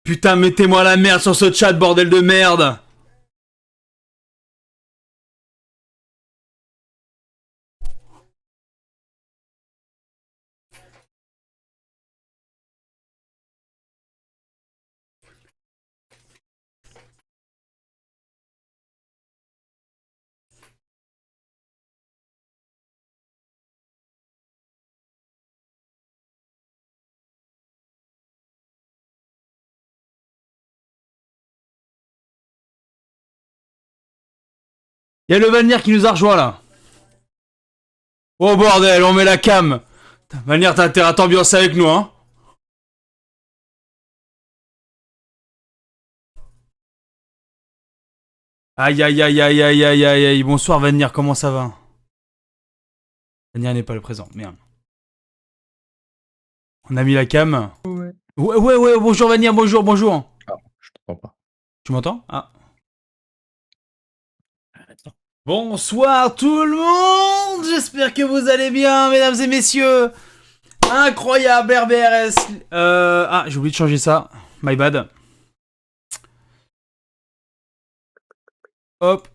Putain, mettez-moi la merde sur ce chat, bordel de merde. Y'a le Vanir qui nous a rejoint là. Oh bordel, on met la cam. Vanir, t'as intérêt à t'ambiancer avec nous, hein. Aïe aïe aïe aïe aïe aïe aïe aïe. Bonsoir Vanir, comment ça va? Vanir n'est pas le présent, merde. On a mis la cam. Ouais. Ouais, bonjour Vanir, bonjour. Ah, je t'entends pas. Tu m'entends? Ah. Bonsoir tout le monde. J'espère que vous allez bien, mesdames et messieurs. Incroyable RBRS. Ah, j'ai oublié de changer ça. My bad. Hop.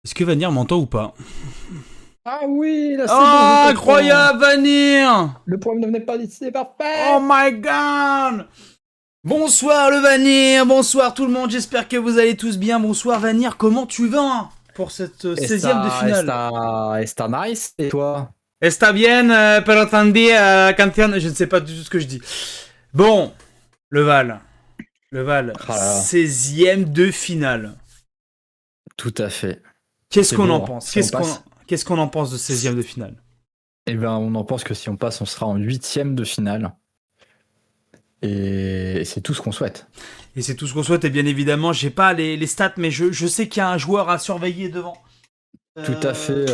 Est-ce que Vanir m'entend ou pas? Ah oui, là c'est Oh, bon, je comprends. incroyable Vanir. Le problème ne venait pas d'ici, c'est parfait. Oh my god. Bonsoir le Vanir, bonsoir tout le monde, j'espère que vous allez tous bien. Bonsoir Vanir, comment tu vas pour cette 16e de finale? Está nice, et toi? Está bien, pero entendí canción, je ne sais pas du tout ce que je dis. Bon, le Val, Ah là là. 16e de finale. Tout à fait. Qu'est-ce C'est qu'on bon, en hein. pense? Si on passe. Qu'est-ce qu'on en pense de 16e de finale? Eh ben, on en pense que si on passe, on sera en 8e de finale. Et c'est tout ce qu'on souhaite. Et c'est tout ce qu'on souhaite, et bien évidemment, j'ai pas les stats, mais je sais qu'il y a un joueur à surveiller devant. Tout à fait.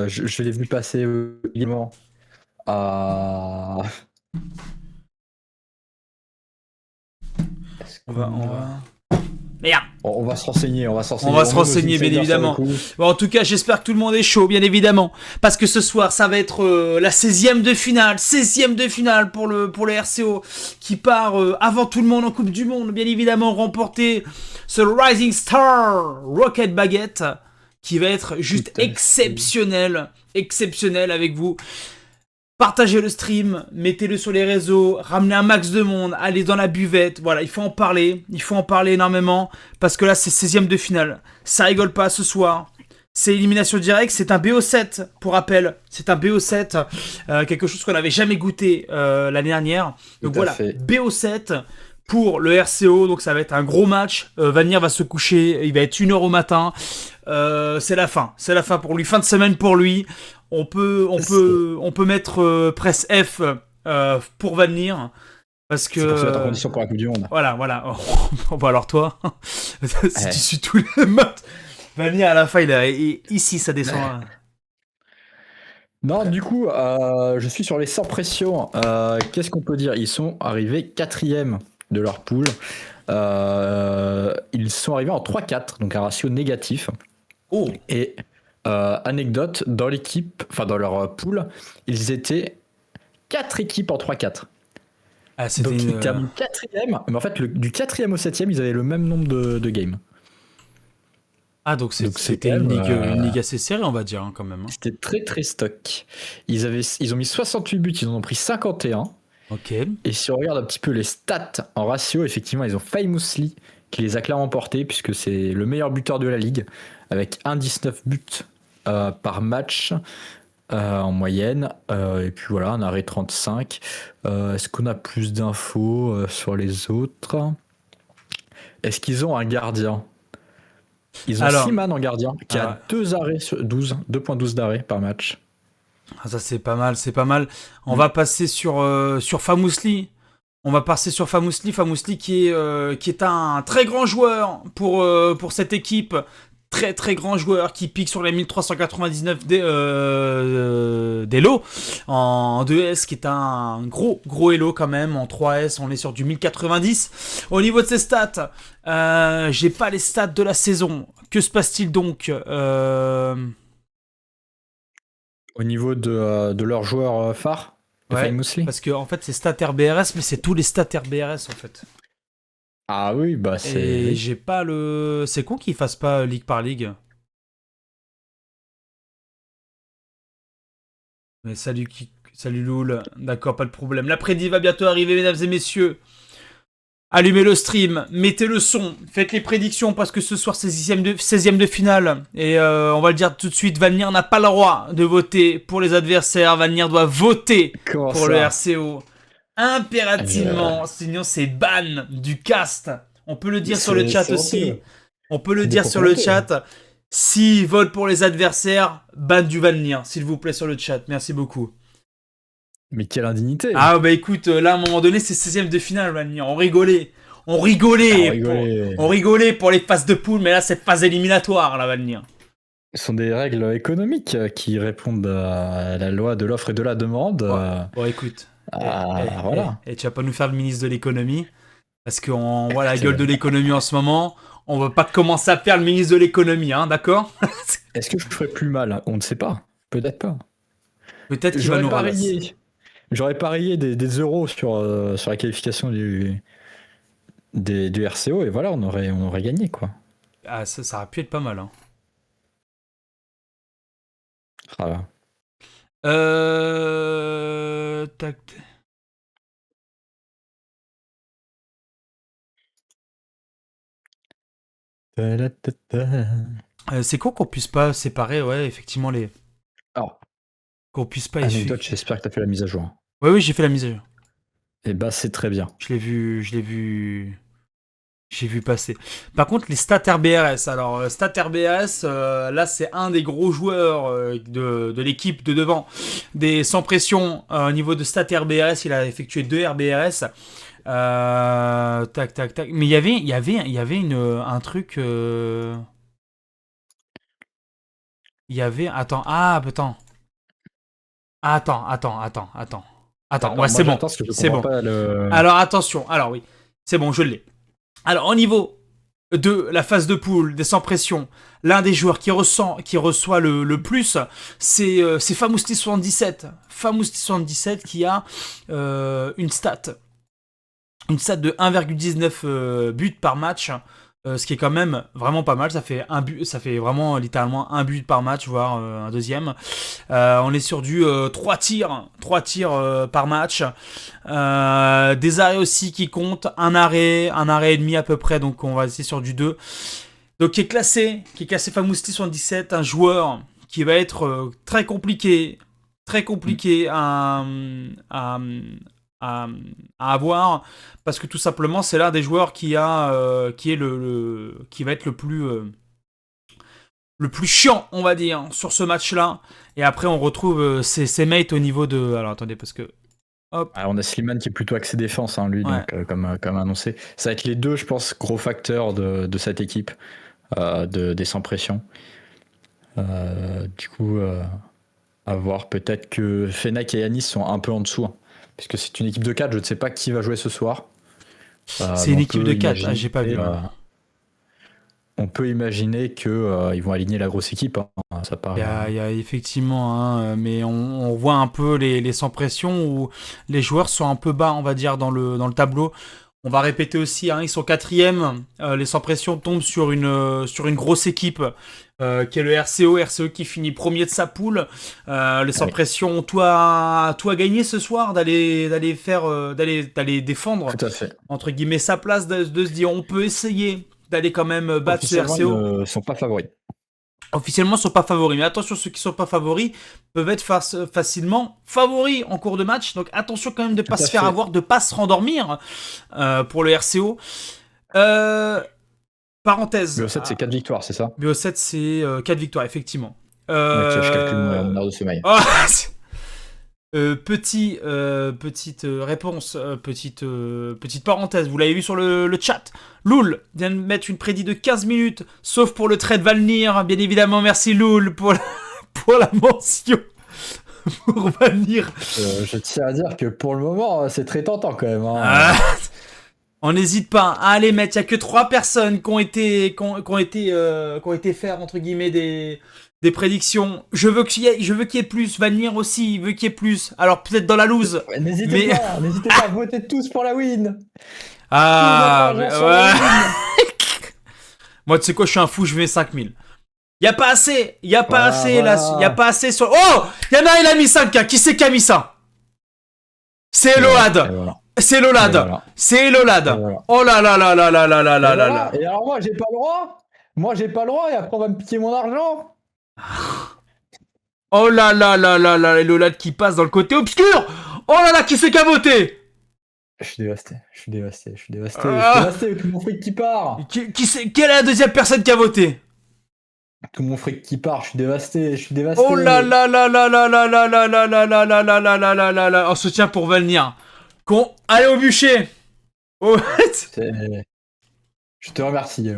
Je l'ai vu passer également à. On va... Merde. On va se renseigner, on va se renseigner. On va se met nos renseigner, bien insiders sur le évidemment. coup. Bon, en tout cas, j'espère que tout le monde est chaud, bien évidemment. Parce que ce soir, ça va être la 16e de finale. 16e de finale pour le RCO qui part avant tout le monde en Coupe du Monde. Bien évidemment, remporter ce Rising Star Rocket Baguette qui va être juste Tout à fait. exceptionnel. Exceptionnel avec vous. Partagez le stream, mettez-le sur les réseaux, ramenez un max de monde, allez dans la buvette, voilà, il faut en parler énormément, parce que là c'est 16e de finale, ça rigole pas ce soir, c'est élimination directe, c'est un BO7, pour rappel, c'est un BO7, quelque chose qu'on n'avait jamais goûté l'année dernière, donc Tout à voilà, fait. BO7 pour le RCO, donc ça va être un gros match, Vanir va se coucher, il va être 1h au matin, c'est la fin pour lui, fin de semaine pour lui. On peut mettre presse F pour Vanir parce que C'est pour se mettre en condition pour la Coupe du Monde. voilà. Oh, bah alors toi, si tu suis tous les matchs, Vanir à la fin ici ça descend. Ouais. Non, du coup, je suis sur les sans pression. Qu'est-ce qu'on peut dire? Ils sont arrivés 4e de leur poule. Ils sont arrivés en 3-4, donc un ratio négatif. Oh. Et anecdote, dans l'équipe, enfin dans leur poule, ils étaient 4 équipes en 3-4. Ah, Donc ils terminent 4e, mais en fait du 4e au 7e, ils avaient le même nombre de games. Ah, donc c'était une ligue assez serrée, on va dire, hein, quand même. Hein. C'était très très stock. Ils ont mis 68 buts, ils en ont pris 51. Ok. Et si on regarde un petit peu les stats en ratio, effectivement, ils ont Famously qui les a clairement portés, puisque c'est le meilleur buteur de la ligue, avec 1,19 buts par match en moyenne. Et puis voilà, un arrêt 35. Est-ce qu'on a plus d'infos sur les autres? Est-ce qu'ils ont un gardien? Ils ont Slimane en gardien, qui a 2 arrêts sur 12, 2,12 d'arrêt par match. Ah, ça c'est pas mal. On va passer sur Famously. Famously qui est un très grand joueur pour cette équipe. très très grand joueur qui pique sur les 1399 d'Elo en 2S, qui est un gros Elo quand même. En 3S, on est sur du 1090. Au niveau de ses stats, j'ai pas les stats de la saison. Que se passe-t-il donc Au niveau de leur joueur phare, Ouais, Mousli. parce que en fait c'est stats RBRS, mais c'est tous les stats RBRS en fait. Ah oui, bah c'est. Et Oui. j'ai pas le. C'est con qu'ils fassent pas ligue par ligue. Mais salut Loul, d'accord, pas de problème. L'après-midi va bientôt arriver, mesdames et messieurs. Allumez le stream, mettez le son, faites les prédictions parce que ce soir c'est 16e de finale. Et on va le dire tout de suite, Valnir n'a pas le droit de voter pour les adversaires. Valnir doit voter Comment pour le ça RCO. Impérativement, sinon c'est ban du cast. On peut le dire sur le chat aussi. On peut le dire sur le chat. S'il vote pour les adversaires, ban du Valnir, s'il vous plaît, sur le chat. Merci beaucoup. Mais quelle indignité. Ah bah écoute, là à un moment donné c'est 16e de finale, Valnir. On rigolait. On rigolait pour les phases de poule, mais là c'est phase éliminatoire, là, Valnir. Ce sont des règles économiques qui répondent à la loi de l'offre et de la demande. Bon écoute. Voilà. Et tu vas pas nous faire le ministre de l'économie, parce qu'on voit la gueule de l'économie en ce moment. On va pas commencer à faire le ministre de l'économie, hein, d'accord? Est-ce que je ferais plus mal? On ne sait pas. Peut-être pas. Peut-être qu'il va nous ralasser. J'aurais parié des euros sur la qualification du RCO et voilà, on aurait gagné quoi. Ah, ça aurait pu être pas mal. Hein. Voilà. Tac. C'est con qu'on puisse pas séparer, ouais, effectivement, les. Alors, qu'on puisse pas anecdote, j'espère que tu as fait la mise à jour. Oui, j'ai fait la mise à jour. Et bah, c'est très bien. Je l'ai vu. J'ai vu passer. Par contre, les stats RBRS. Alors, stats RBRS, là, c'est un des gros joueurs de l'équipe de devant des sans pression. Au niveau de stats RBRS, il a effectué 2 RBRS. Tac. Mais il y avait un truc. Il y avait. Attends. Ouais, c'est bon. C'est bon. Alors, attention. Alors, oui. C'est bon, je l'ai. Alors, au niveau de la phase de poule, des sans pression, l'un des joueurs qui reçoit le plus, c'est Famousti77. Famousti77 qui a une stat de 1,19 buts par match. Ce qui est quand même vraiment pas mal, ça fait vraiment littéralement un but par match, voire un deuxième. On est sur du 3 tirs par match. Des arrêts aussi qui comptent, un arrêt et demi à peu près, donc on va essayer sur du 2. Donc qui est classé Famousti 77, un joueur qui va être très compliqué à avoir, parce que tout simplement c'est l'un des joueurs qui va être le plus chiant, on va dire, sur ce match-là. Et après on retrouve ses mates au niveau de... Alors attendez, parce que... Hop. Alors, on a Slimane qui est plutôt axé défense, hein, lui, Ouais. donc, comme annoncé. Ça va être les deux, je pense, gros facteurs de cette équipe, des sans pression. Du coup, à voir. Peut-être que Fenech et Yanis sont un peu en dessous. Hein. Puisque c'est une équipe de 4, je ne sais pas qui va jouer ce soir. C'est une équipe de 4, j'ai pas vu. On peut imaginer qu'ils vont aligner la grosse équipe. Hein, ça paraît. Il y a effectivement, hein, mais on voit un peu les sans pression où les joueurs sont un peu bas, on va dire, dans le tableau. On va répéter aussi, hein, ils sont 4e. Les sans pression tombent sur une grosse équipe qui est le RCO qui finit premier de sa poule. Les sans pression ont tout à gagner ce soir, d'aller défendre, tout à fait, entre guillemets, sa place, de se dire on peut essayer d'aller quand même battre ce RCO. Ils ne sont pas favoris. Officiellement, ils ne sont pas favoris. Mais attention, ceux qui ne sont pas favoris peuvent être facilement favoris en cours de match. Donc attention quand même de ne pas se faire avoir, de ne pas se rendormir pour le RCO. Parenthèse. BO7, c'est 4 victoires, c'est ça? BO7, c'est 4 victoires, effectivement. Je calcule mon heure de sommeil. Petite réponse, petite parenthèse, vous l'avez vu sur le chat. Loul vient de mettre une prédit de 15 minutes, sauf pour le trade Valnir. Bien évidemment, merci Loul pour pour la mention. Pour Valnir. Je tiens à dire que pour le moment, c'est très tentant quand même. Hein. Ah, on n'hésite pas à aller mettre. Il n'y a que 3 personnes qui ont été faire, entre guillemets, des prédictions. Je veux qu'il y ait plus. Valnir aussi, il veut qu'il y ait plus. Alors peut-être dans la loose. Ouais, n'hésitez pas à voter tous pour la win. Ah, mais ouais. Moi, tu sais quoi, je suis un fou, je mets 5000. Y a pas assez, y a pas assez là, y a pas assez sur. Oh, y en a un, il a mis 5K. Qui c'est qui a mis ça? C'est Eload. Voilà. C'est Lolad. Voilà. C'est Elolad. Voilà. Oh là là là là là là là là là là. Et alors moi, j'ai pas le droit. Moi, j'ai pas le droit et après on va me piquer mon argent. Oh là là là là là, Elolad qui passe dans le côté obscur. Oh là là, qui c'est qui a voté? Je suis dévasté. Tout mon fric qui part. Quelle est la deuxième personne qui a voté? Tout mon fric qui part, je suis dévasté. Oh là là là là là là là là là là là là là là là là là là. On se tient pour Valnir. Allez au bûcher. Oh. Je te remercie.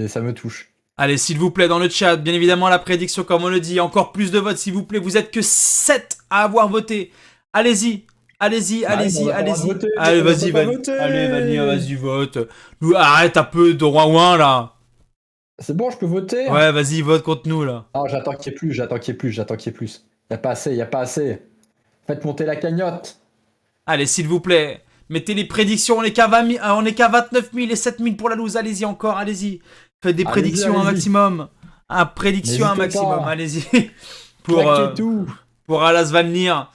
Ça me touche. Allez, s'il vous plaît, dans le chat, bien évidemment, la prédiction, comme on le dit, encore plus de votes, s'il vous plaît. Vous êtes que 7 à avoir voté. Allez-y. Allez, vas-y, allez, Valnir, vas-y, vote. Arrête un peu de ouin là. C'est bon, je peux voter? Ouais, vas-y, vote contre nous, là. Non, j'attends qu'il y ait plus. Y a pas assez. Faites monter la cagnotte. Allez, s'il vous plaît, mettez les prédictions, on est qu'à 29 000 et 7 000 pour la loose, allez-y encore, allez-y. Faites des prédictions un maximum. Prédiction un maximum, allez-y. Pour Alas Valnir.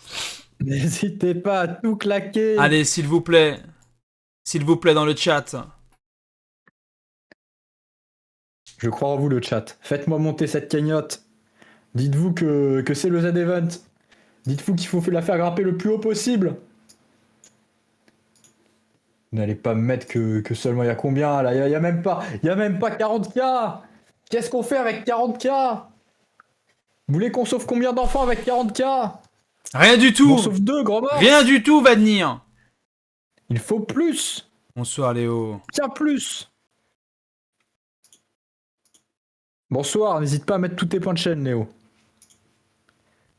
N'hésitez pas à tout claquer. Allez, s'il vous plaît, dans le chat. Je crois en vous, le chat. Faites-moi monter cette cagnotte. Dites-vous que c'est le Z-Event. Dites-vous qu'il faut la faire grimper le plus haut possible. N'allez pas me mettre que seulement il y a combien là, il y a même pas 40K. Qu'est-ce qu'on fait avec 40K? Vous voulez qu'on sauve combien d'enfants avec 40K? Rien du tout. On sauve 2 gros morts. Rien du tout, Valnir. Il faut plus. Bonsoir Léo. Tiens, plus. Bonsoir, n'hésite pas à mettre tous tes points de chaîne, Léo.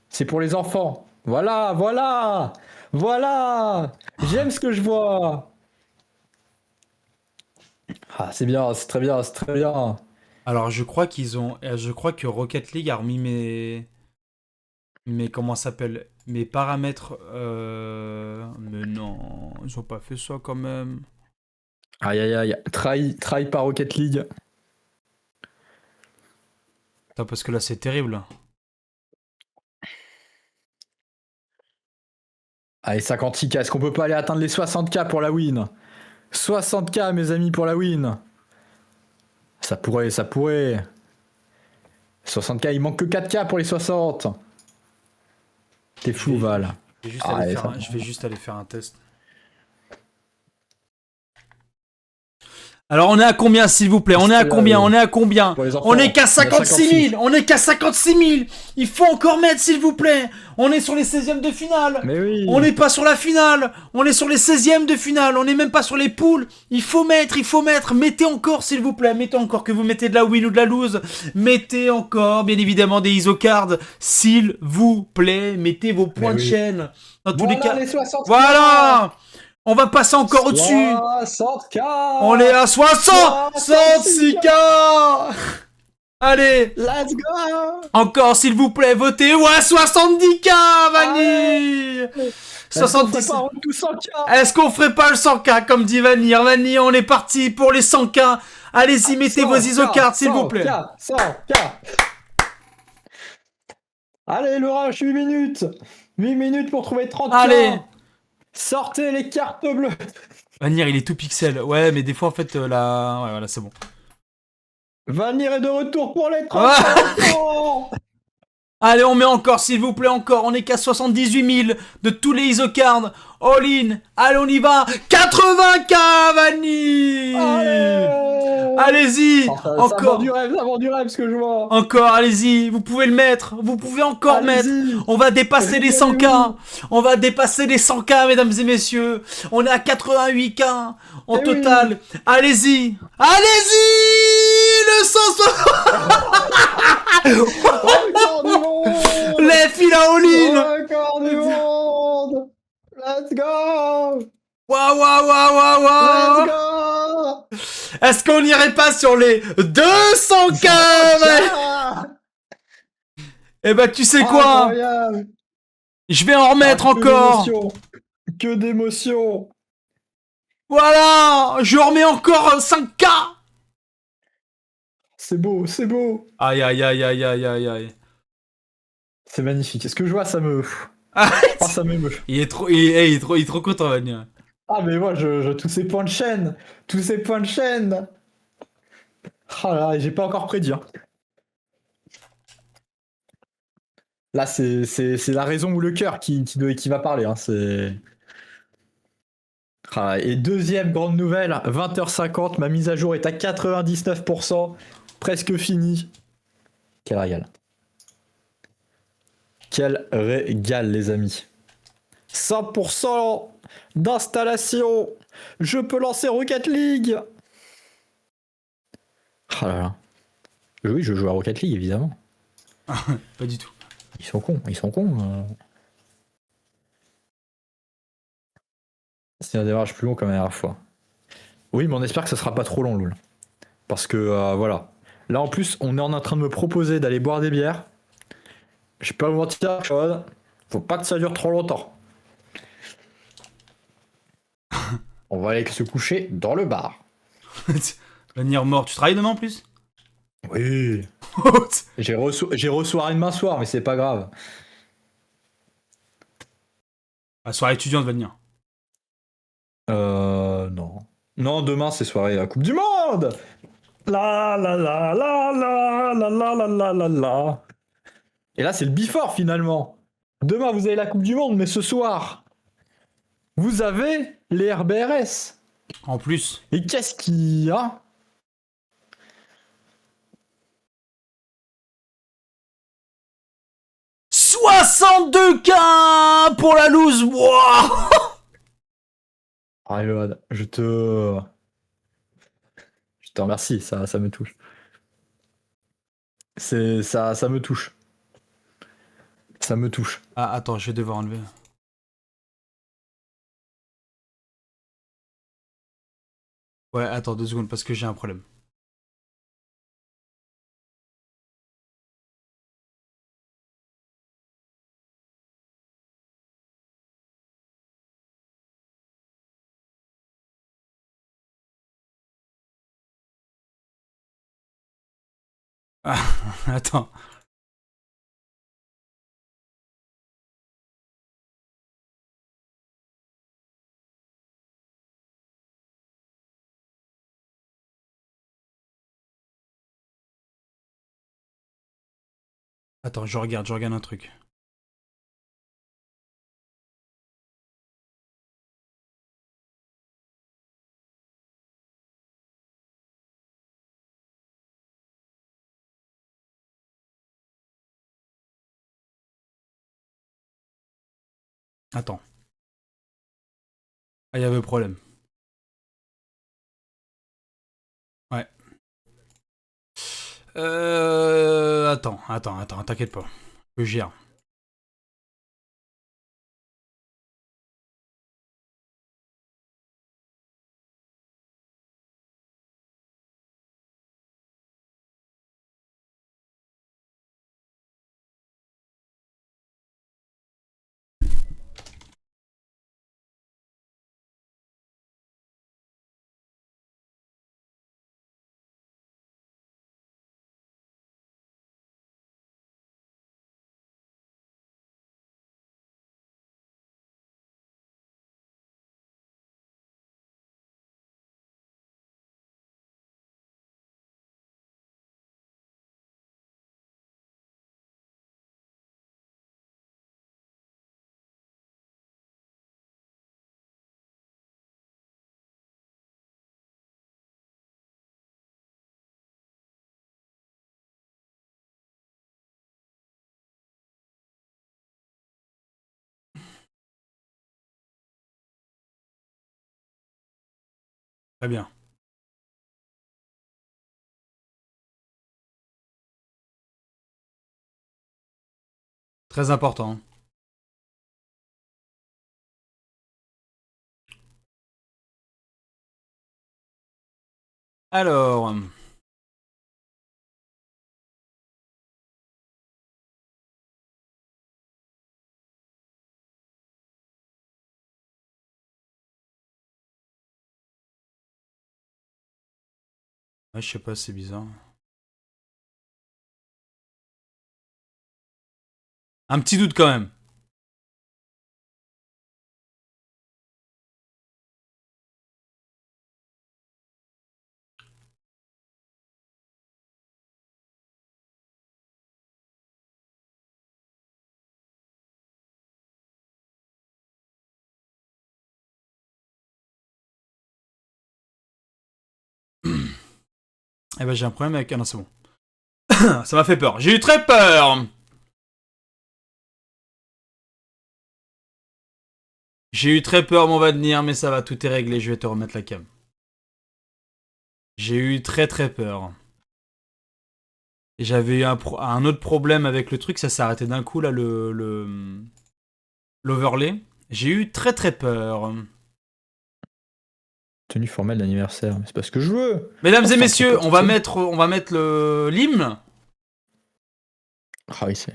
C'est pour les enfants. Voilà. J'aime ce que je vois. Ah, c'est bien, c'est très bien. Alors, je crois que Rocket League a remis comment ça s'appelle? Mes paramètres. Mais non, ils ont pas fait ça quand même. Aïe. Trahi par Rocket League. Attends, parce que là, c'est terrible. Allez, 56K. Est-ce qu'on peut pas aller atteindre les 60K pour la win? 60K, mes amis, pour la win. Ça pourrait. 60K, il manque que 4K pour les 60. T'es fou, Val. Je vais juste aller faire un test. Alors on est à combien s'il vous plaît? On est à combien? On est qu'à 56 000. On est qu'à 56 000. Il faut encore mettre s'il vous plaît. On est sur les 16e de finale. Mais oui. On n'est pas sur la finale. On est sur les 16e de finale. On n'est même pas sur les poules. Il faut mettre. Mettez encore s'il vous plaît. Mettez encore que vous mettez de la win ou de la lose. Mettez encore bien évidemment des isocards. S'il vous plaît. Mettez vos points de chaîne. Dans tous les cas. Les 60K. Voilà. On va passer encore au-dessus. 60K. On est à 66K. Allez. Let's go. Encore s'il vous plaît, votez. Ouais, 70K, Vanny. 70. Est-ce qu'on ferait pas le 100K comme dit Vanny? Vanny, on est parti pour les 100K. Allez-y, mettez vos isocards s'il vous plaît. 100K. Allez, le rush, 8 minutes. 8 minutes pour trouver 30K. Allez. Sortez les cartes bleues. Vanir, il est tout pixel. Ouais, mais des fois, en fait, là... Ouais, voilà, c'est bon. Vanir est de retour pour les 30K. Allez, on met encore, s'il vous plaît, encore. On est qu'à 78 000 de tous les isocards. All in. Allez, on y va. 80K, Vanny. Allez. Allez-y. Oh, ça Encore. vend du rêve ce que je vois. Encore, allez-y. Vous pouvez le mettre. Vous pouvez encore mettre. Allez-y. On va dépasser les 100K. Régalez-vous. On va dépasser les 100K, mesdames et messieurs. On est à 88K en Eh total. oui. Allez-y. Allez-y. Le 160. Record du monde. Les fils à all-in. Record du monde. Let's go. Waouh, waouh, waouh, waouh, Let's waouh. go. Est-ce qu'on n'irait pas sur les 200K? Eh ben, tu sais quoi? Incroyable. Je vais en remettre Ah, encore. que d'émotion. Voilà, je remets encore 5K. C'est beau, c'est beau. Aïe, aïe, aïe, aïe, aïe, aïe, aïe. C'est magnifique. Ce que je vois, ça me... Arrête. Ah, ça m'émeut. Il est trop content, Vania. Ah, mais moi, tous ces points de chaîne. Tous ces points de chaîne. Ah là, j'ai pas encore prédit. Hein. Là, c'est la raison ou le cœur qui va parler. Hein. Ah, et deuxième grande nouvelle, 20h50, ma mise à jour est à 99%, presque finie. Quel régal. Quel régal, les amis. 100% d'installation. Je peux lancer Rocket League. Ah là là. Oui, je joue à Rocket League, évidemment. Pas du tout. Ils sont cons, ils sont cons. C'est un démarrage plus long comme la dernière fois. Oui, mais on espère que ça sera pas trop long, Loul. Parce que, voilà. Là, en plus, on est en train de me proposer d'aller boire des bières. Je vais pas vous mentir, Claude. Faut pas que ça dure trop longtemps. On va aller se coucher dans le bar. Venir mort. Tu travailles demain en plus? Oui. J'ai reçu demain soir, mais c'est pas grave. La soirée étudiante va venir. Non. Non, demain c'est soirée la Coupe du Monde. La la la la la la la la la la la. Et là c'est le before finalement. Demain vous avez la Coupe du Monde, mais ce soir vous avez les RBRS. En plus. Et qu'est-ce qu'il y a? « 62K pour la loose. Wow. Ah Johan, je te remercie, ça me touche. Ça me touche. Ça me touche. Ah, attends, je vais devoir enlever. Ouais, attends 2 secondes parce que j'ai un problème. Ah, attends. Attends, je regarde un truc. Attends. Ah, il y avait un problème. Ouais. Attends, t'inquiète pas. Je gère. Très bien. Très important. Alors, ouais, je sais pas, c'est bizarre. Un petit doute quand même. Eh ben j'ai un problème avec... Ah non, c'est bon. Ça m'a fait peur. J'ai eu très peur. J'ai eu très peur, mon Vadnir, mais ça va, tout est réglé, je vais te remettre la cam. J'ai eu très très peur. Et j'avais eu un autre problème avec le truc, ça s'est arrêté d'un coup là, l'overlay. J'ai eu très très peur. Tenue formelle d'anniversaire, mais c'est pas ce que je veux. Mesdames Oh, et c'est un messieurs, truc on va mettre l'hymne. Ah oui, c'est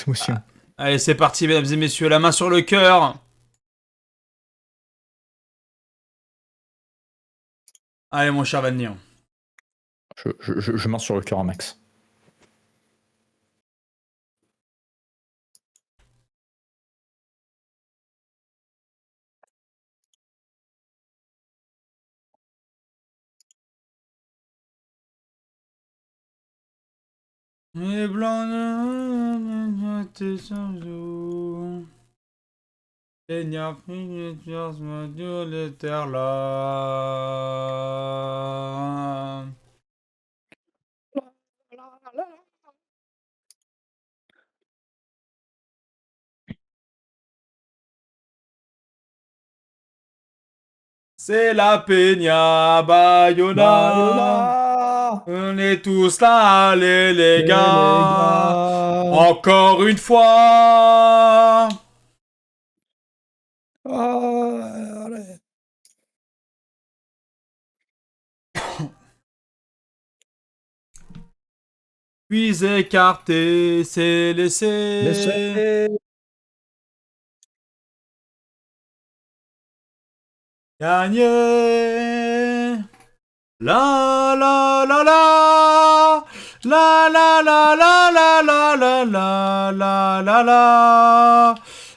émotion. Allez, c'est parti, mesdames et messieurs, la main sur le cœur. Allez, mon cher Vanir. Je marche sur le cœur à max. Les blancs de tes jour. Seigneur, Dios, mon Dieu, l'éternel. C'est la Peña Bayona. Bayona, On est tous là, allez les les gars. gars. Encore une fois. Ah, allez. Puis écarté, c'est laissé. Laissez. Gagner. La la la la. La la la la la la la la la la la.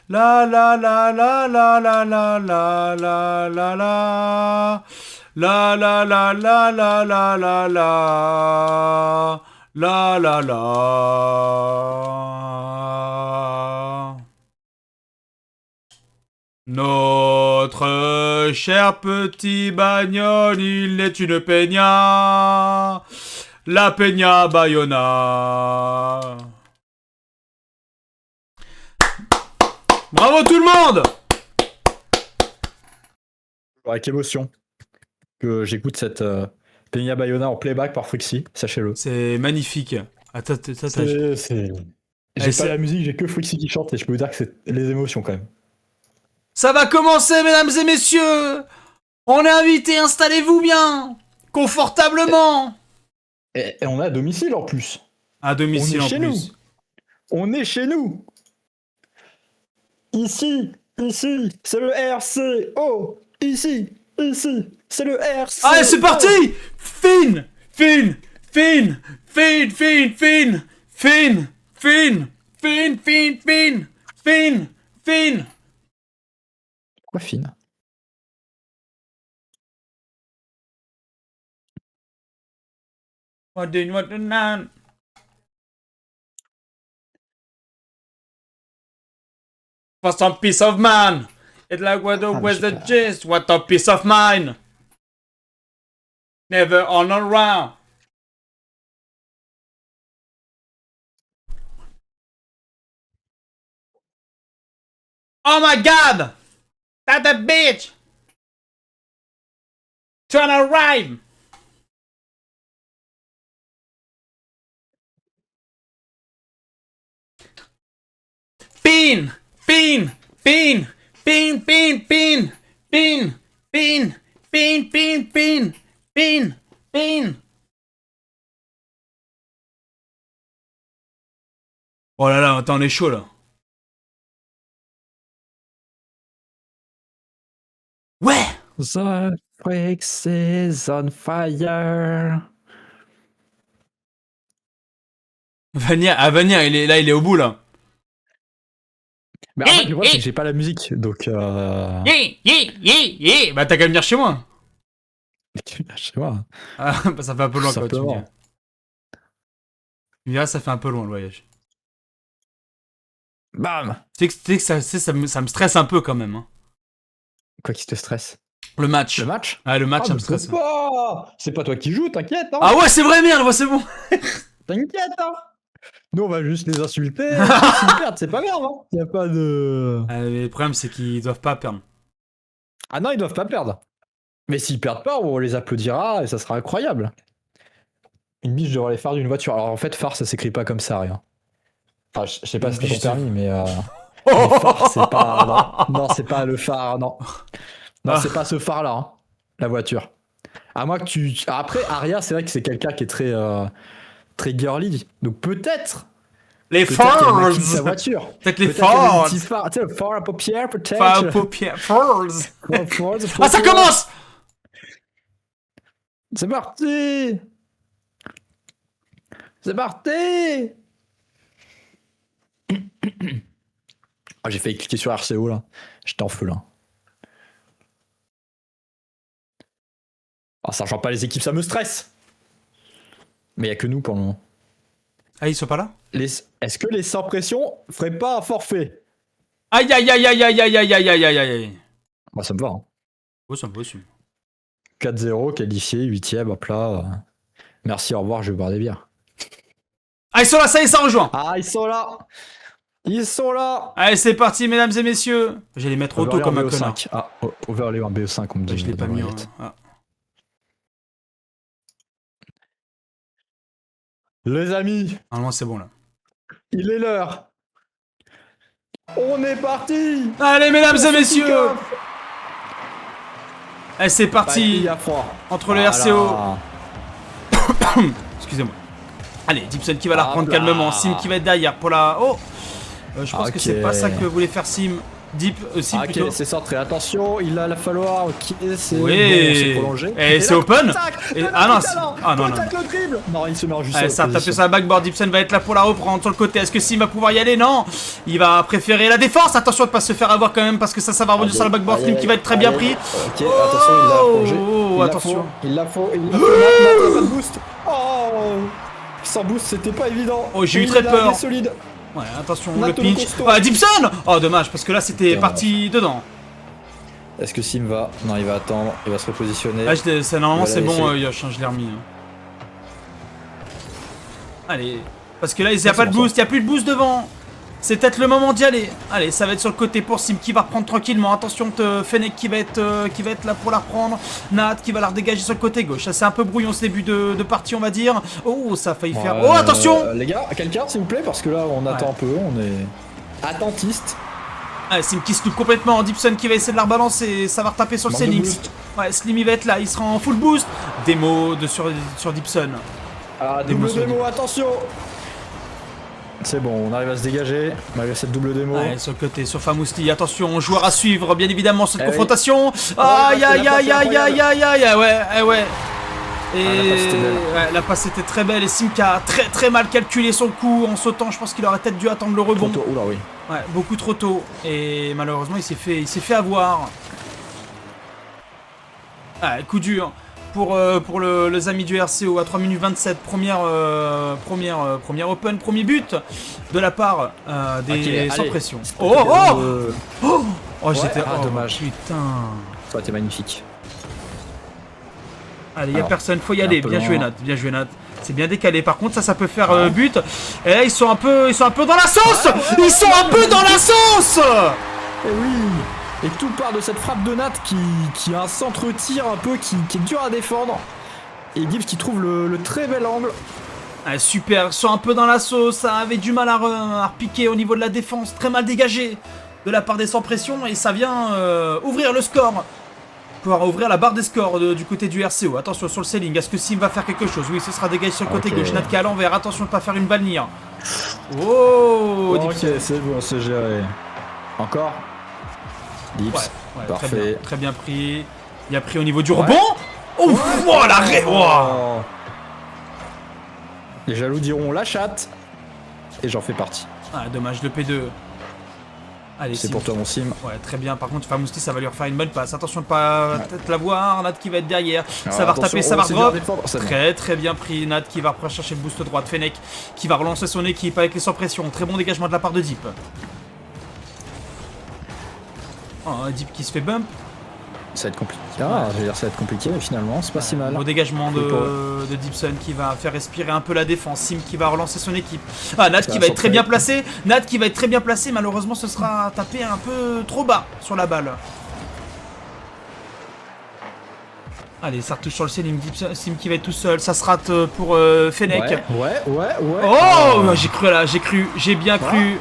La la la la la la la la la la la. La la la la la la la la. La la la. Notre cher petit bagnole, il est une peña. La peña Bayona. Bravo tout le monde! Avec émotion que j'écoute cette Peña Bayona en playback par Frixie, sachez-le. C'est magnifique. Attends, C'est. J'ai pas c'est- la musique, j'ai que Frixie qui chante et je peux vous dire que c'est les émotions quand même. Ça va commencer, mesdames et messieurs! On est invités, installez-vous bien! Confortablement! Et on est à domicile en plus. À domicile On est en chez plus. nous. On est chez nous. Ici, c'est le RCO. Ici, c'est le RCO. Allez, c'est parti! Fin! Fin! Fin! Fin! Fin! Fin! Fin! Fin! Fin! Fin! Fin! Fin! Fin! Pourquoi fine? What the nan? For some peace of mind! It's like what the Ah, mais where's j'ai the pas... gist? What a peace of mind! Never on around! Oh my god! That a bitch! Turn around. Pin, pin, pin, pin, pin, pin, pin, pin, pin, pin, pin, pin, pin. Oh là là, attends, on est chaud là. Ouais. The Freaks is on fire. Vania, il est au bout là. Mais en fait, le problème, c'est que j'ai pas la musique, donc Bah t'as qu'à venir chez moi. je sais pas. Ah, bah, ça fait un peu loin Tout quoi, tu me simplement. diras. Tu me diras, ça fait un peu loin le voyage. Bam. Tu sais que ça me stresse un peu quand même. Hein. Quoi qui te stresse? Le match. Le match? Ah, le match, ça me mais stresse. c'est pas toi qui joues, t'inquiète, hein. Ah ouais, c'est vrai, merde, ouais, c'est bon. T'inquiète, hein. Nous, on va juste les insulter. S'ils perdent, c'est pas grave, hein. Y a pas de... Le problème, c'est qu'ils doivent pas perdre. Ah non, ils doivent pas perdre. Mais s'ils perdent pas, on les applaudira et ça sera incroyable. Une biche devant les phares d'une voiture. Alors en fait, phare, ça s'écrit pas comme ça, rien. Enfin, je sais pas Une si t'as biche ton permis, mais... Oh le phare, c'est pas... Non, c'est pas le phare, non. Non, c'est pas ce phare-là, hein, la voiture. À moins que tu... Après, Aria, c'est vrai que c'est quelqu'un qui est très... très girly. Donc peut-être... Les qu'elle Fords. maquille sa voiture. Peut-être les Peut-être qu'elle a Fords. des petits phares. Tu sais, le phare à paupières, peut-être. Pas paupières. Fords. Fords, Ah, ça commence. C'est parti. C'est parti. Ah, j'ai failli cliquer sur RCO là. J'étais en feu là. Ah, ça change pas les équipes, ça me stresse. Mais y a que nous pour le moment. Ah, ils sont pas là? Est-ce que les sans pression feraient pas un forfait? Aïe, aïe, aïe, aïe, aïe, aïe, aïe, aïe, aïe, aïe, aïe. Moi, ça me va. Hein. Oh, ça me va aussi. 4-0, qualifié, 8ème, hop là. Merci, au revoir, je vais boire des bières. Ah, ils sont là, ça y est, ça rejoint. Ah, ils sont là. Ils sont là. Allez, c'est parti, mesdames et messieurs. Je vais les mettre auto comme un connard. Ah, overlay en BO5, on me dit. Je l'ai pas mis. Hein. Ah. Les amis, Normalement, c'est bon là. il est l'heure. On est parti. Allez, mesdames et messieurs. Allez, c'est parti. Entre le RCO. Excusez-moi. Allez, Dipson qui va la reprendre calmement. Sim qui va être derrière pour la. Oh, je pense que c'est pas ça que voulait faire Sim. Sim plutôt. Ok, c'est centré. Attention, il a la falloir. Ok, c'est oui. bon, c'est prolongé. Et c'est open. Ah non, non. Le dribble. Non, il se met juste. Allez, ça a tapé sur la backboard. Dipson va être là pour la reprendre sur le côté. Est-ce que Sim va pouvoir y aller? Non. Il va préférer la défense. Attention de pas se faire avoir quand même parce que ça va rebondir sur la backboard. Sim qui va être très bien pris. Ok, attention, il l'a prolongé. Oh, attention. Il l'a faut. Il l'a faut. Pas de boost. Oh. Sans boost, c'était pas évident. Oh, j'ai eu très peur. Il est solide. Ouais, attention, le pinch. Ah, Dipson. Oh, dommage, parce que là, c'était parti dedans. Est-ce que Sim va? Non, il va attendre, il va se repositionner. Ah, normalement, c'est bon, Yosh, je l'ai remis. Allez, parce que là, il n'y a pas de boost, il n'y a plus de boost devant. C'est peut-être le moment d'y aller. Allez, ça va être sur le côté pour Sim qui va reprendre tranquillement. Attention, Fennec qui va être là pour la reprendre. Nat qui va la redégager sur le côté gauche. Ça, c'est un peu brouillon ce début de partie, on va dire. Oh, ça a failli faire. Oh, attention. Les gars, quelqu'un, s'il vous plaît, parce que là, on attend un peu. On est attentiste. Allez, Sim qui se loupe complètement. Dipson qui va essayer de la rebalancer. Ça va retaper sur le Cenix. Ouais, Slim il va être là. Il sera en full boost. Démo sur Dipson. Ah, double démo, attention. C'est bon, on arrive à se dégager malgré cette double démo. Ouais, sur le côté, sur Famousli, attention, joueur à suivre, bien évidemment, cette confrontation. Aïe, aïe, aïe, aïe, aïe, aïe, aïe, ouais. Et la passe était très belle et Simka a très très mal calculé son coup en sautant. Je pense qu'il aurait peut-être dû attendre le rebond. Trop tôt. Oula, oui. Ouais, beaucoup trop tôt. Et malheureusement, il s'est fait avoir. Ouais, coup dur. Pour les amis du RCO à 3 minutes 27, première open, premier but de la part des sans pression. Oh, j'étais dommage. Putain. Ça a été magnifique. Allez, y'a personne, faut y aller. Bien joué Nat, C'est bien décalé. Par contre, ça peut faire but. Et là, ils sont un peu dans la sauce. Ils sont un peu dans la sauce. Et oui. Et tout part de cette frappe de Nat qui a un centre-tir un peu qui est dur à défendre. Et Gibbs qui trouve le très bel angle. Ah, super, ils sont un peu dans la sauce, ça avait du mal à repiquer au niveau de la défense, très mal dégagé de la part des sans pression et ça vient ouvrir le score. Pour ouvrir la barre des scores du côté du RCO. Attention sur le ceiling, est-ce que Sim va faire quelque chose? Oui, ce sera dégagé sur le côté gauche. Nat qui est à l'envers, attention de ne pas faire une bannière. Oh, ok, c'est bon, c'est géré. Encore Dips, ouais, parfait. Très bien pris. Il a pris au niveau du rebond. Oh, oh l'arrêt. Oh. Les jaloux diront la chatte. Et j'en fais partie. Ah, dommage, le P2. Allez, c'est pour toi mon Sim. Ouais, très bien. Par contre, Famousli, ça va lui refaire une bonne passe. Attention de pas peut-être la voir. Nat qui va être derrière. Alors, ça va retaper, ça va redrop. Très bien pris. Nat qui va chercher le boost droite. Fennec qui va relancer son équipe avec les sans pression. Très bon dégagement de la part de Deep. Oh, Deep qui se fait bump. Ça va être compliqué. Ah, je veux dire, ça va être compliqué, mais finalement, c'est pas si mal. Au dégagement de Dibson qui va faire respirer un peu la défense. Sim qui va relancer son équipe. Ah, Nat qui va être très bien placé. Nat qui va être très bien placé. Malheureusement, ce sera tapé un peu trop bas sur la balle. Allez, ça retouche sur le ceiling. Sim qui va être tout seul. Ça se rate pour Fennec. Ouais. Oh, j'ai bien cru.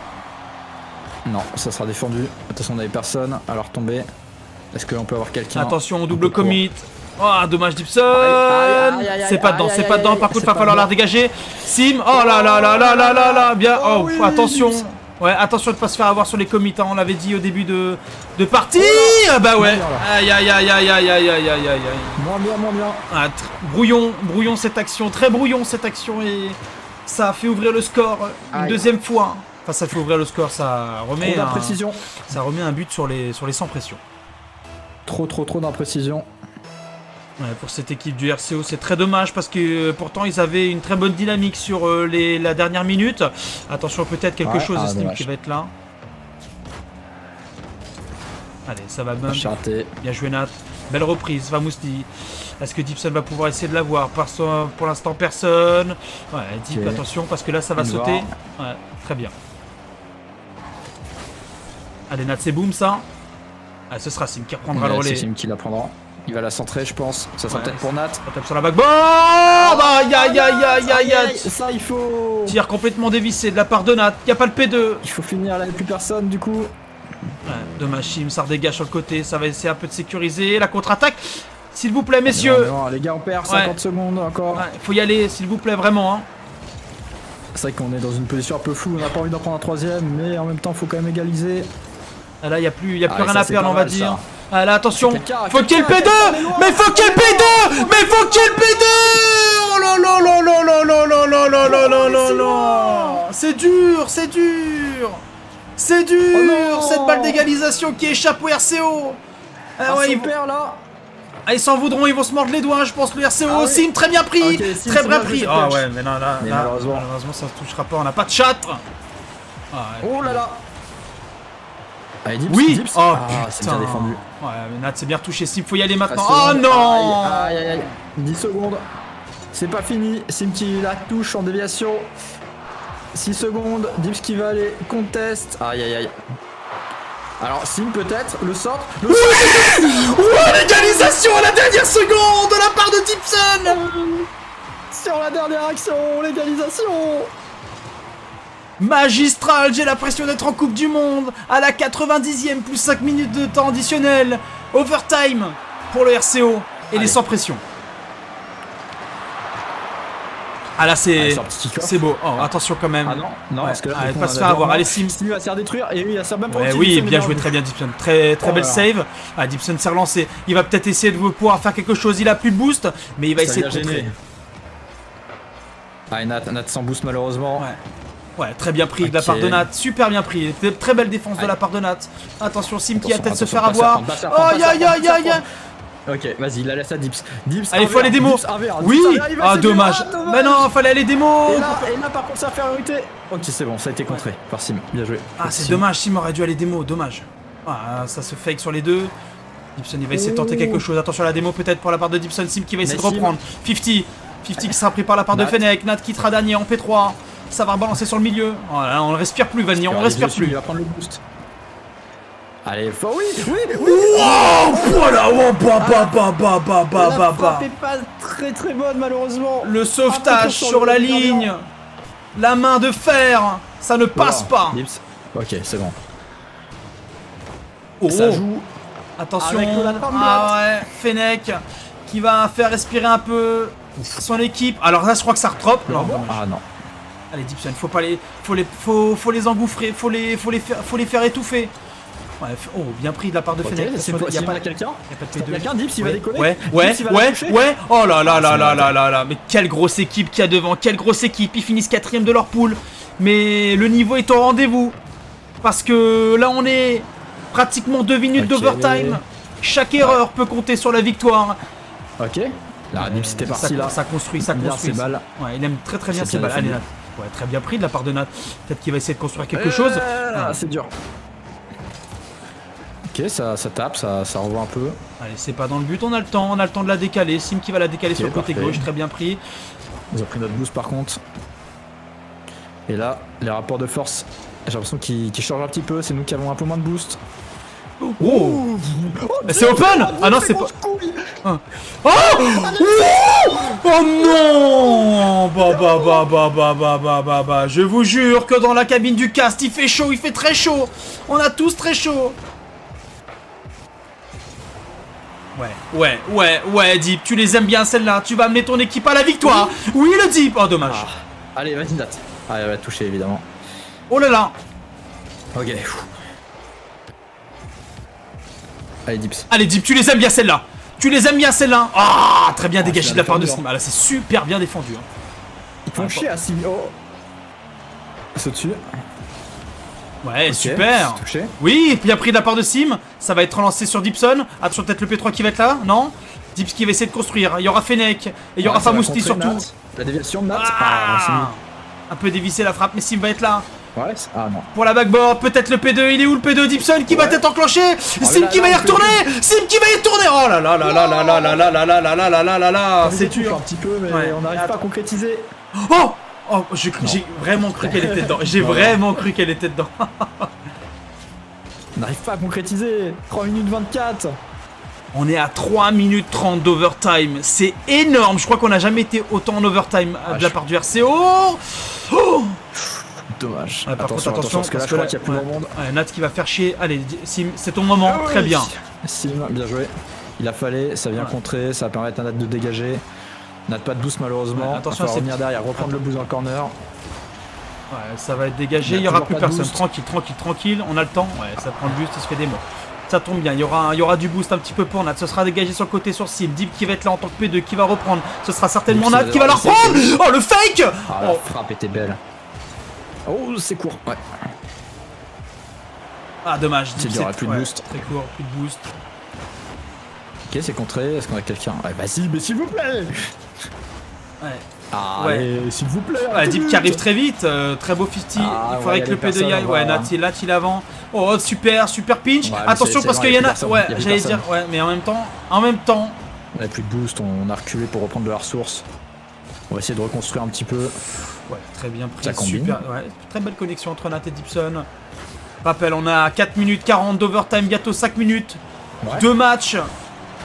Non, ça sera défendu. Attention, on n'avait personne. Alors tomber. Est-ce qu'on peut avoir quelqu'un? Attention, double commit. Oh, dommage Dibson. C'est pas dedans, c'est pas dedans. Par contre, il va falloir la dégager. Sim. Oh là. Bien. Oh, attention. Ouais, attention de pas se faire avoir sur les commits. Hein. On l'avait dit au début de partie. Ah bah ouais. Aïe. Moins bien. Ah, brouillon cette action. Très brouillon cette action. Et ça a fait ouvrir le score une deuxième fois. Enfin, ça fait ouvrir le score. Ça remet précision. Ça remet un but sur les sans pression. Trop d'imprécision. Ouais, pour cette équipe du RCO, c'est très dommage parce que pourtant ils avaient une très bonne dynamique sur la dernière minute. Attention, peut-être quelque chose, Slim qui va être là. Allez, ça va bien. Bien joué Nat. Belle reprise, Famousli. Est-ce que Dibson va pouvoir essayer de l'avoir? Pour l'instant, personne. Ouais, Dip, attention parce que là ça va sauter. Ouais, très bien. Allez, Nat, c'est boom ça. Ah, ce sera Sim qui reprendra le relais. C'est Sim qui la prendra. Il va la centrer, je pense. Ça sera peut-être pour Nat. On tape sur la backboard. Aïe. Ça, il faut. Tir complètement dévissé de la part de Nat. Il n'y a pas le P2. Il faut finir là, il n'y a plus personne du coup. Ouais, dommage, Sim, ça redégage sur le côté. Ça va essayer un peu de sécuriser. La contre-attaque. S'il vous plaît, messieurs. Non, les gars, on perd 50 secondes encore. Ouais, faut y aller, s'il vous plaît, vraiment. Hein. C'est vrai qu'on est dans une position un peu floue. On n'a pas envie d'en prendre un troisième, mais en même temps, il faut quand même égaliser. Ah là, il n'y a plus rien à perdre, on va dire. Ah là, attention. Faut qu'il y ait le P2. Mais faut qu'il y ait le P2. Oh là. C'est dur. Cette balle d'égalisation qui échappe au RCO. Ah ouais, ils perdent là. Ah, ils s'en voudront, ils vont se mordre les doigts, je pense, le RCO. Sim, très bien pris. Très bien pris. Ah ouais, mais non, là, malheureusement, ça ne touchera pas. On n'a pas de châtre. Oh là là. Allez, Dips, oui. Dips. Oh c'est bien défendu. Ouais, mais Nat, c'est bien touché. Sim, faut y aller maintenant. Oh non. Aïe. 10 secondes. C'est pas fini. Sim qui la touche en déviation. 6 secondes. Dips qui va aller. Conteste. Aïe. Alors, Sim peut-être. Le centre. L'égalisation à la dernière seconde de la part de Dibson. Sur la dernière action, l'égalisation. Magistral, j'ai l'impression d'être en Coupe du Monde. À la 90e, plus 5 minutes de temps additionnel. Overtime pour le RCO et les sans pression. Ah là c'est beau. Oh, attention quand même. Ah non, parce que là, pas se faire avoir. Allez, Sim va se faire détruire et lui il va se faire même pour oui, bien joué, très bien Dibson. Très belle save. Ah, Dibson s'est relancé. Il va peut-être essayer de pouvoir faire quelque chose. Il a plus de boost, mais il va essayer de contrer. Ah, et Nat sans boost malheureusement. Ouais, très bien pris de la part de Nat, super bien pris, très belle défense de la part de Nat. Attention, Sim qui va peut-être se faire avoir. Aïe. Ok, vas-y, la laisse à Dips. Allez, il faut aller démo. Oui. Ah, dommage. Mais non, fallait aller démo. Et là, par contre, ça a fait priorité. Ok, c'est bon, ça a été contré par Sim. Bien joué. Ah, c'est dommage, Sim aurait dû aller démo, dommage. Ah, ça se fake sur les deux. Dibson, il va essayer de tenter quelque chose. Attention à la démo peut-être pour la part de Dibson. Sim qui va essayer de reprendre. 50 qui sera pris par la part de Fennec. Nat qui sera dernier en P3. Ça va rebalancer sur le milieu. Oh là, on ne respire plus, Vanny, on respire plus. Il va prendre le boost. Allez, oui, oui, Oh, voilà, oh, La frappe est pas très très bonne malheureusement. Le sauvetage sur la ligne. La main de fer. Ça ne passe pas. Dips. Ok, c'est bon. Oh. Ça joue. Attention. Avec la tremblette. Ah ouais, Fennec qui va faire respirer un peu son équipe. Alors là, je crois que ça retroppe. Non, dommage. Ah non. Allez, Dipson, faut les engouffrer, faut les faire étouffer. Ouais, oh, bien pris de la part de Fennec. Il y a pas quelqu'un. Quelqu'un, Dips, il va décoller. Ouais. Oh là là là là là là là. Mais quelle grosse équipe qu'il y a devant, quelle grosse équipe. Ils finissent 4ème de leur poule. Mais le niveau est au rendez-vous. Parce que là, on est pratiquement 2 minutes d'overtime. Chaque erreur peut compter sur la victoire. Ok. Là, Dips, c'était parti là. Ça construit. Ses balles. Ouais, il aime très bien ses balles. Allez, Nat. Ouais, très bien pris de la part de Nat. Peut-être qu'il va essayer de construire quelque chose. Ah, c'est dur. Ok, ça tape, ça revoit un peu. Allez, c'est pas dans le but, on a le temps de la décaler. Sim qui va la décaler sur le côté gauche, très bien pris. Ils ont pris notre boost par contre. Et là, les rapports de force, j'ai l'impression qu'ils changent un petit peu, c'est nous qui avons un peu moins de boost. Oh, c'est open. Ah non, c'est pas... Oh, oh non. Bah. Je vous jure que dans la cabine du cast, il fait chaud, il fait très chaud. On a tous très chaud. Ouais, Deep, tu les aimes bien celles-là. Tu vas amener ton équipe à la victoire. Oui, le Deep. Oh, dommage. Ah. Allez, vas-y, Nat. Ah, elle va toucher, évidemment. Oh là là. Ok. Allez, Dips. Allez, Deep, tu les aimes bien celles-là. Ah, très bien dégagé de la part de Sim. Ah là, c'est super bien défendu. Hein. Ils font chier à Sim. Oh. C'est au-dessus. Ouais, okay, super. Touché. Oui, bien pris de la part de Sim. Ça va être relancé sur Dipson. Attention, peut-être le P3 qui va être là. Non, Dips qui va essayer de construire. Il y aura Fennec. Et il y aura Famousli surtout. La déviation de Nat. Un peu dévissé la frappe, mais Sim va être là. Ouais, non. Pour la backboard, peut-être le P2, il est où le P2? Dipson qui va être enclenché. Sim qui va y retourner. Oh là là là là là là là là là là là là là là là. C'est dur. Un petit peu, mais on n'arrive pas à concrétiser. Oh, j'ai vraiment cru qu'elle était dedans. On n'arrive pas à concrétiser. 3 minutes 24. On est à 3 minutes 30 d'overtime. C'est énorme. Je crois qu'on n'a jamais été autant en overtime de la part du RCO. Dommage. Ouais, attention, parce que là, je crois qu'il y a plus de monde. Ouais, Nat qui va faire chier. Allez, Sim, c'est ton moment. Très bien. Sim, bien joué. Il a fallu, ça vient contrer, ça va permettre à Nat de dégager. Nat pas de boost malheureusement. Attention, il va revenir derrière, reprendre le boost dans le corner. Ouais, ça va être dégagé. Il n'y aura plus personne. Tranquille. On a le temps. Ouais, ça prend le boost, il se fait des mots. Ça tombe bien, il y aura du boost un petit peu pour Nat. Ce sera dégagé sur le côté sur Sim. Deep qui va être là en tant que P2, qui va reprendre. Ce sera certainement Nat qui va la reprendre. Oh, le fake. La frappe était belle. Oh, c'est court. Ouais. Ah, dommage. C'est dur, plus de boost. Très court, plus de boost. Ok, c'est contré. Est-ce qu'on a quelqu'un? Ouais, vas-y, mais s'il vous plaît. Ouais. Ah, s'il vous plaît. Deep qui arrive très vite, très beau 50. Il faudrait que le P2 y aille. Ouais, Nat il est avant. Oh, super pinch. Attention parce qu'il y en a. Ouais, j'allais dire. Ouais, mais en même temps. On a plus de boost, on a reculé pour reprendre de la ressource. On va essayer de reconstruire un petit peu. Ouais, très bien pris. Ça combine. Super. Ouais, très belle connexion entre Nat et Dipson. Rappel, on a 4 minutes 40 d'overtime, bientôt 5 minutes. 2 matchs.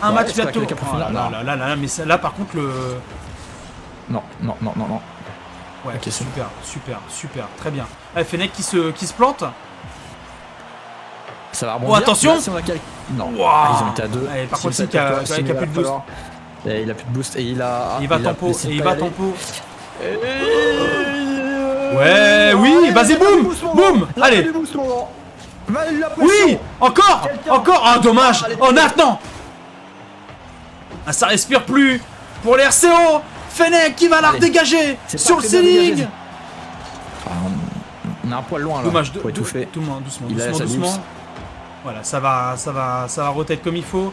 Un match bientôt. Là, mais là par contre le. Non. Ouais, okay, super, très bien. Allez, Fennec qui se plante. Ça va rebondir. Oh, attention. Là, si on a Non, wow. Ils ont été à 2. Allez, par contre, Sim qui a plus de boost. Et il a plus de boost et il va tempo. Ouais, oui, vas-y, boum. Allez. Oui, encore. Ah, dommage. Oh, maintenant. Ah, ça respire plus. Pour les RCO, Fennec qui va la redégager sur le ceiling. On est un poil loin là. Dommage, pour étouffer. Doucement. Voilà, ça va rotate comme il faut.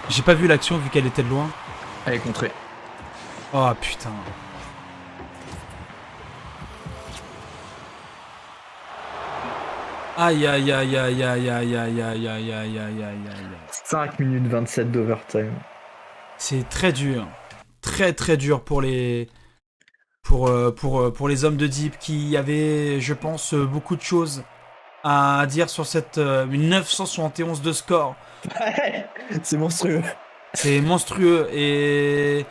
J'ai pas vu l'action vu qu'elle était de loin. Elle est contrée. Oh putain. Aïe. 5 minutes 27 d'overtime. C'est très dur. Très dur pour les pour les hommes de Deep qui avaient, je pense, beaucoup de choses à dire sur cette 971 de score. C'est monstrueux. C'est monstrueux et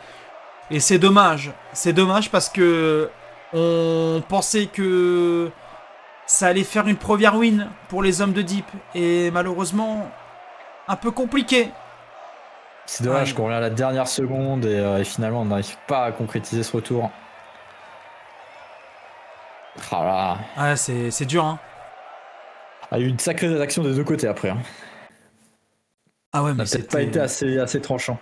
c'est dommage. C'est dommage parce que on pensait que ça allait faire une première win pour les hommes de Deep et malheureusement un peu compliqué. C'est dommage qu'on revient à la dernière seconde et finalement on n'arrive pas à concrétiser ce retour. Ah là. Ouais, c'est dur, hein. Il y a eu une sacrée action des deux côtés après. Hein. Ah ouais, mais ça n'a peut-être pas été assez tranchant.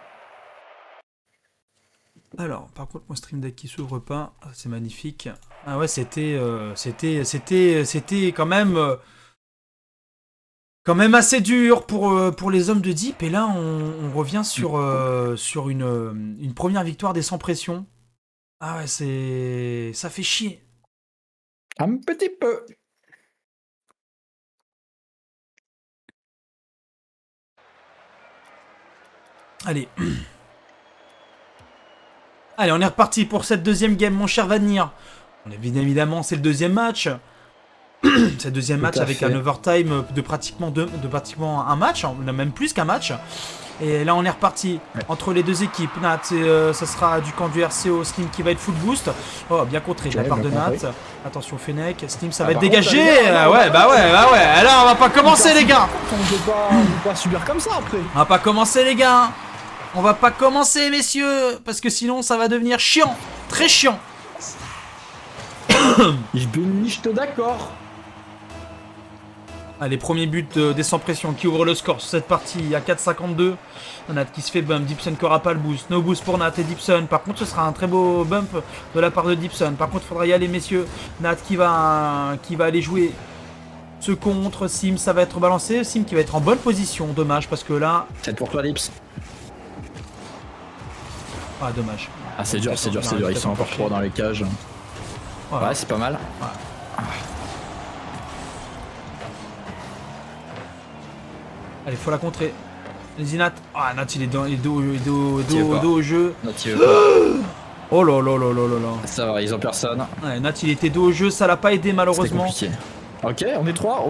Alors, par contre, mon Stream Deck qui s'ouvre pas, c'est magnifique. Ah ouais, c'était quand même assez dur pour les hommes de Deep. Et là, on revient sur une première victoire des sans pression. Ah ouais, ça fait chier. Un petit peu. Allez. Allez, on est reparti pour cette deuxième game, mon cher Vanir. Évidemment, c'est le deuxième match. C'est le deuxième match avec un overtime de pratiquement un match. On a même plus qu'un match. Et là, on est reparti entre les deux équipes. Nat, ça sera du camp du RCO. Slim qui va être full boost. Oh, bien contré de la part de Nat. Attention, Fennec. Slim, ça va être dégagé. Ouais. Alors, on va pas commencer, les gars. On ne peut pas subir comme ça après. On va pas commencer, les gars. On va pas commencer, messieurs. Parce que sinon, ça va devenir chiant. Très chiant. Ich bin nicht d'accord. Allez, premier but des sans pression qui ouvre le score sur cette partie à 4,52. Nat qui se fait bump, Dipson qui aura pas le boost. No boost pour Nat et Dipson. Par contre, ce sera un très beau bump de la part de Dipson. Par contre, il faudra y aller, messieurs. Nat qui va aller jouer ce contre. Sim, ça va être balancé. Sim qui va être en bonne position. Dommage parce que là... C'est pour toi, Dips. Ah, dommage. Ah, c'est dur. Ils sont encore 3 dans les cages. Voilà. Ouais, c'est pas mal. Ouais. Allez, faut la contrer. Les Nat. Ah, Nat, il est dos au jeu. Nat, il veut pas. Oh là là là là là là. Ça va, ils ont personne. Ouais, Nat, il était dos au jeu, ça l'a pas aidé malheureusement. C'était compliqué. Ok, on est 3.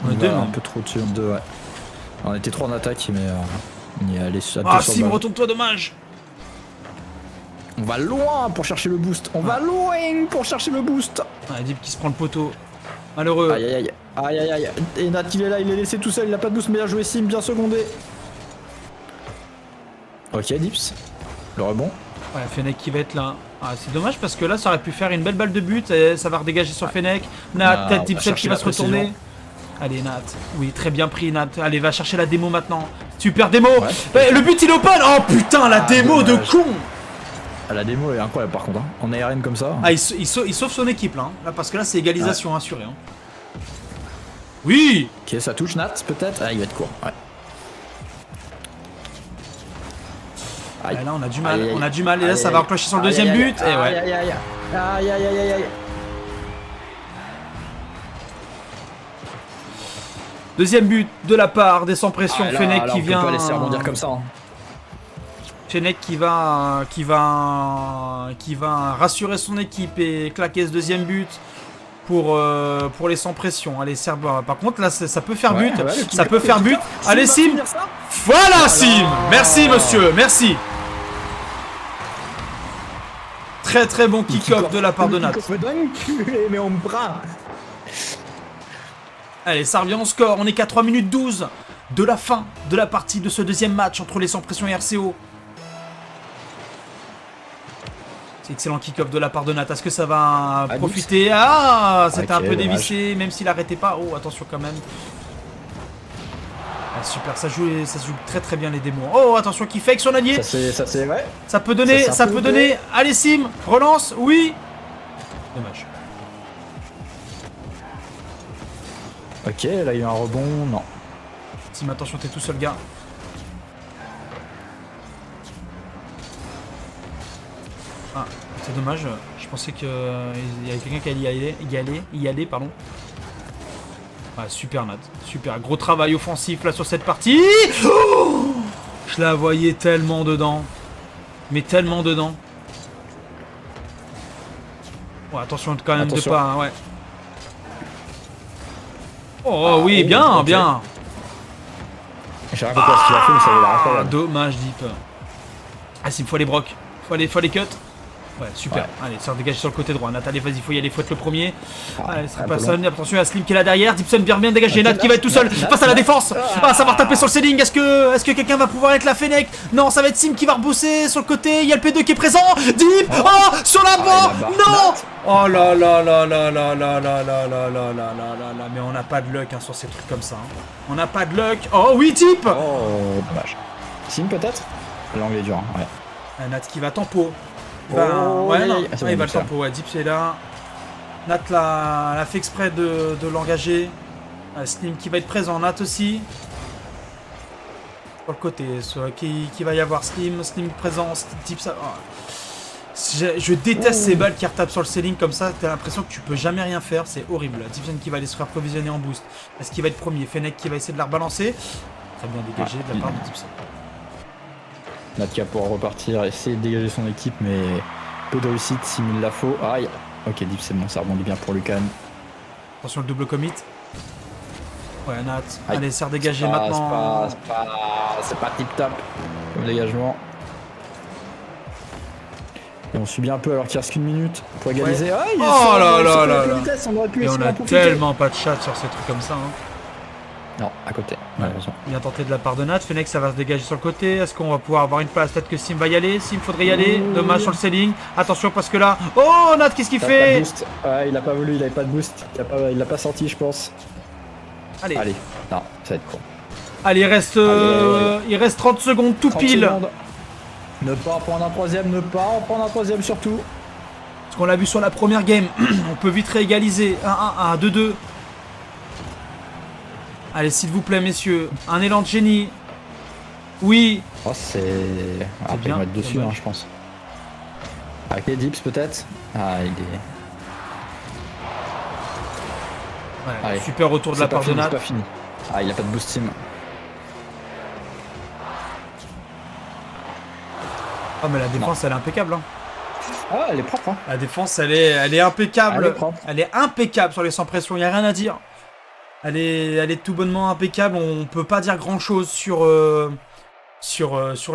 On est 2, un peu trop dessus, 2, ouais. On était 3 en attaque, mais on y est allé sur Ah, Sim, retourne-toi, dommage. On va loin pour chercher le boost. Ouais, Deep qui se prend le poteau. Malheureux. Aïe. Et Nat, il est là, il est laissé tout seul, il a pas de boost, mais bien joué Sim, bien secondé. Ok, Dips. Le rebond. Ouais, Fennec qui va être là. Ah, c'est dommage parce que là, ça aurait pu faire une belle balle de but. Et ça va redégager sur Fennec. Nat, tête Dipson qui va se retourner. Allez, Nat. Oui, très bien pris, Nat. Allez, va chercher la démo maintenant. Super démo. Ouais. Le but, il est open. Oh putain, la démo de con. La démo est incroyable par contre, hein. En aérienne comme ça. Ah, il sauve son équipe là, hein. Là parce que là c'est égalisation assurée. Hein. Oui. Ok, ça touche Nat peut-être. Ah, il va être court. Ouais. Aïe. Là on a du mal, et là ça va enclencher sur le deuxième but. Et ouais. Aïe. Deuxième but de la part des sans pression. Fennec qui vient. On peut pas laisser rebondir comme ça. Hein. Fennec qui va rassurer son équipe et claquer ce deuxième but pour les sans pression. Allez, Serbe. Par contre, là, ça peut faire but. Ouais, ça peut faire but. Allez, Sim. Voilà, Sim. Merci, monsieur. Merci. Très, très bon kick-off de la part de Nat. Mais on me bras. Allez, ça revient en score. On est qu'à 3 minutes 12 de la fin de la partie de ce deuxième match entre les sans pression et RCO. C'est excellent kick-off de la part de Nat. Est-ce que ça va profiter? Ah, c'était un peu dévissé, même s'il n'arrêtait pas. Oh, attention quand même. Ah, super, ça joue très très bien les démons. Oh, attention qui fake son allié. Ça c'est vrai. Ça peut donner. Allez, Sim, relance, oui. Dommage. Ok, là il y a un rebond, non. Sim, attention, t'es tout seul, gars. Ah, c'est dommage, je pensais qu'il y avait quelqu'un qui allait y aller, pardon. Ah, super Nat, super, gros travail offensif là sur cette partie. Oh, je la voyais tellement dedans, mais tellement dedans. Ouais, attention quand même Attention. de pas, ouais. Oh oui, bien, ok. bien. J'ai rien compris à ce qu'il a fait, mais ça avait l'air Ah, incroyable. dommage, Deep. Ah, s'il faut les broc. Faut les cut. Ouais, super. Ouais. Allez, ça dégage sur le côté droit. Nat, allez, vas-y, faut y aller, faut être le premier. Allez, ce un pas peu ça. Attention, il y a Slim qui est là derrière. Dipson bien dégagé. Ok, Nat qui va être tout seul Nat, face à la défense. Ah, ça va Ah. retaper sur le ceiling. Est-ce que quelqu'un va pouvoir être la Fennec? Non, ça va être Sim qui va rebousser sur le côté. Il y a le P2 qui est présent. Deep. Oh, sur la barre. la barre. Non. Nat. Oh là là là là là là là là là là là là là. Mais on n'a pas de luck hein, sur ces trucs comme ça. Hein. On n'a pas de luck. Oh oui, Deep. Oh, dommage. Sim peut-être. L'angle est dur, hein, ouais. Ah, Nat qui va tempo. Oh, Ouais, non, c'est ouais, il bon, va le ça. tempo. Ouais, Deep c'est là. Nat l'a fait exprès de l'engager. Slim qui va être présent. Nat aussi. Sur le côté. Qui va y avoir Slim présent. Deep ça. Oh. Je déteste ces balles qui retapent sur le ceiling comme ça. T'as l'impression que tu peux jamais rien faire. C'est horrible. Deepson qui va aller se faire provisionner en boost. Est-ce qu'il va être premier? Fennec qui va essayer de la rebalancer. Très bien dégagé de la part de Deepson. Nat qui va pouvoir repartir, essayer de dégager son équipe, mais peu de réussite s'il la faut. Aïe. Ok, Deep, c'est bon, ça rebondit bien pour Lucan. Attention le double commit. Ouais, Nat. Aïe. Allez, c'est redégagé Ah, maintenant. C'est pas tip top comme dégagement. Et on subit un peu alors qu'il reste qu'une minute pour égaliser. Ouais. Aïe, Oh là là là de là. vitesse, on aurait pu Et essayer on a d'en profiter. tellement pas de chat sur ces trucs comme ça. Hein. Non, à côté, malheureusement. Bien tenté de la part de Nat. Fennec, ça va se dégager sur le côté. Est-ce qu'on va pouvoir avoir une place? Peut-être que Sim va y aller. Sim, faudrait y aller. Dommage sur le ceiling. Attention parce que là. Oh, Nat, qu'est-ce qu'il Il a pas de fait? boost. Ouais, il a pas voulu, il avait pas de boost. Il l'a pas sorti, je pense. Allez. Allez, non, ça va être con. Allez, il reste 30 secondes tout 30 pile. secondes. Ne pas en prendre un troisième, ne pas en prendre un troisième surtout. Parce qu'on l'a vu sur la première game. On peut vite réégaliser. 1-1, 2-2. Allez, s'il vous plaît, messieurs. Un élan de génie. Oui. Oh, c'est. Après, bien, ils vont être dessus, dommage. hein, je pense. Avec les dips, peut-être. Ah, il est. Ouais, Allez. super retour de la C'est pas part de fini, Nat. c'est pas fini. Ah, il a pas de boost team. Oh, mais la défense, elle est impeccable. Hein. Ah, elle est propre, hein. La défense, elle est impeccable. Elle est propre. Elle est impeccable sur les sans pression. Il n'y a rien à dire. Elle est tout bonnement impeccable. On peut pas dire grand chose sur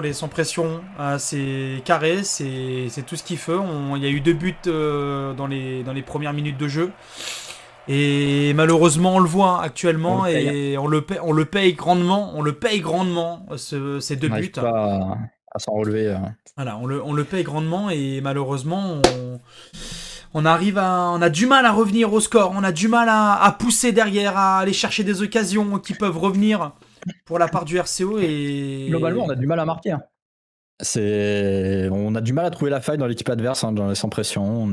les sans pression. C'est carré, c'est tout ce qu'il fait. Il y a eu 2 buts dans les premières minutes de jeu. Et malheureusement, on le voit actuellement et on le paye grandement. On le paye grandement, ces 2 On buts. n'arrive pas à s'en relever. Voilà, on le paye grandement et malheureusement, on a du mal à revenir au score. On a du mal à pousser derrière, à aller chercher des occasions qui peuvent revenir pour la part du RCO. Et Globalement, on a du mal à marquer. Hein. On a du mal à trouver la faille dans l'équipe adverse, hein, dans les sans pression.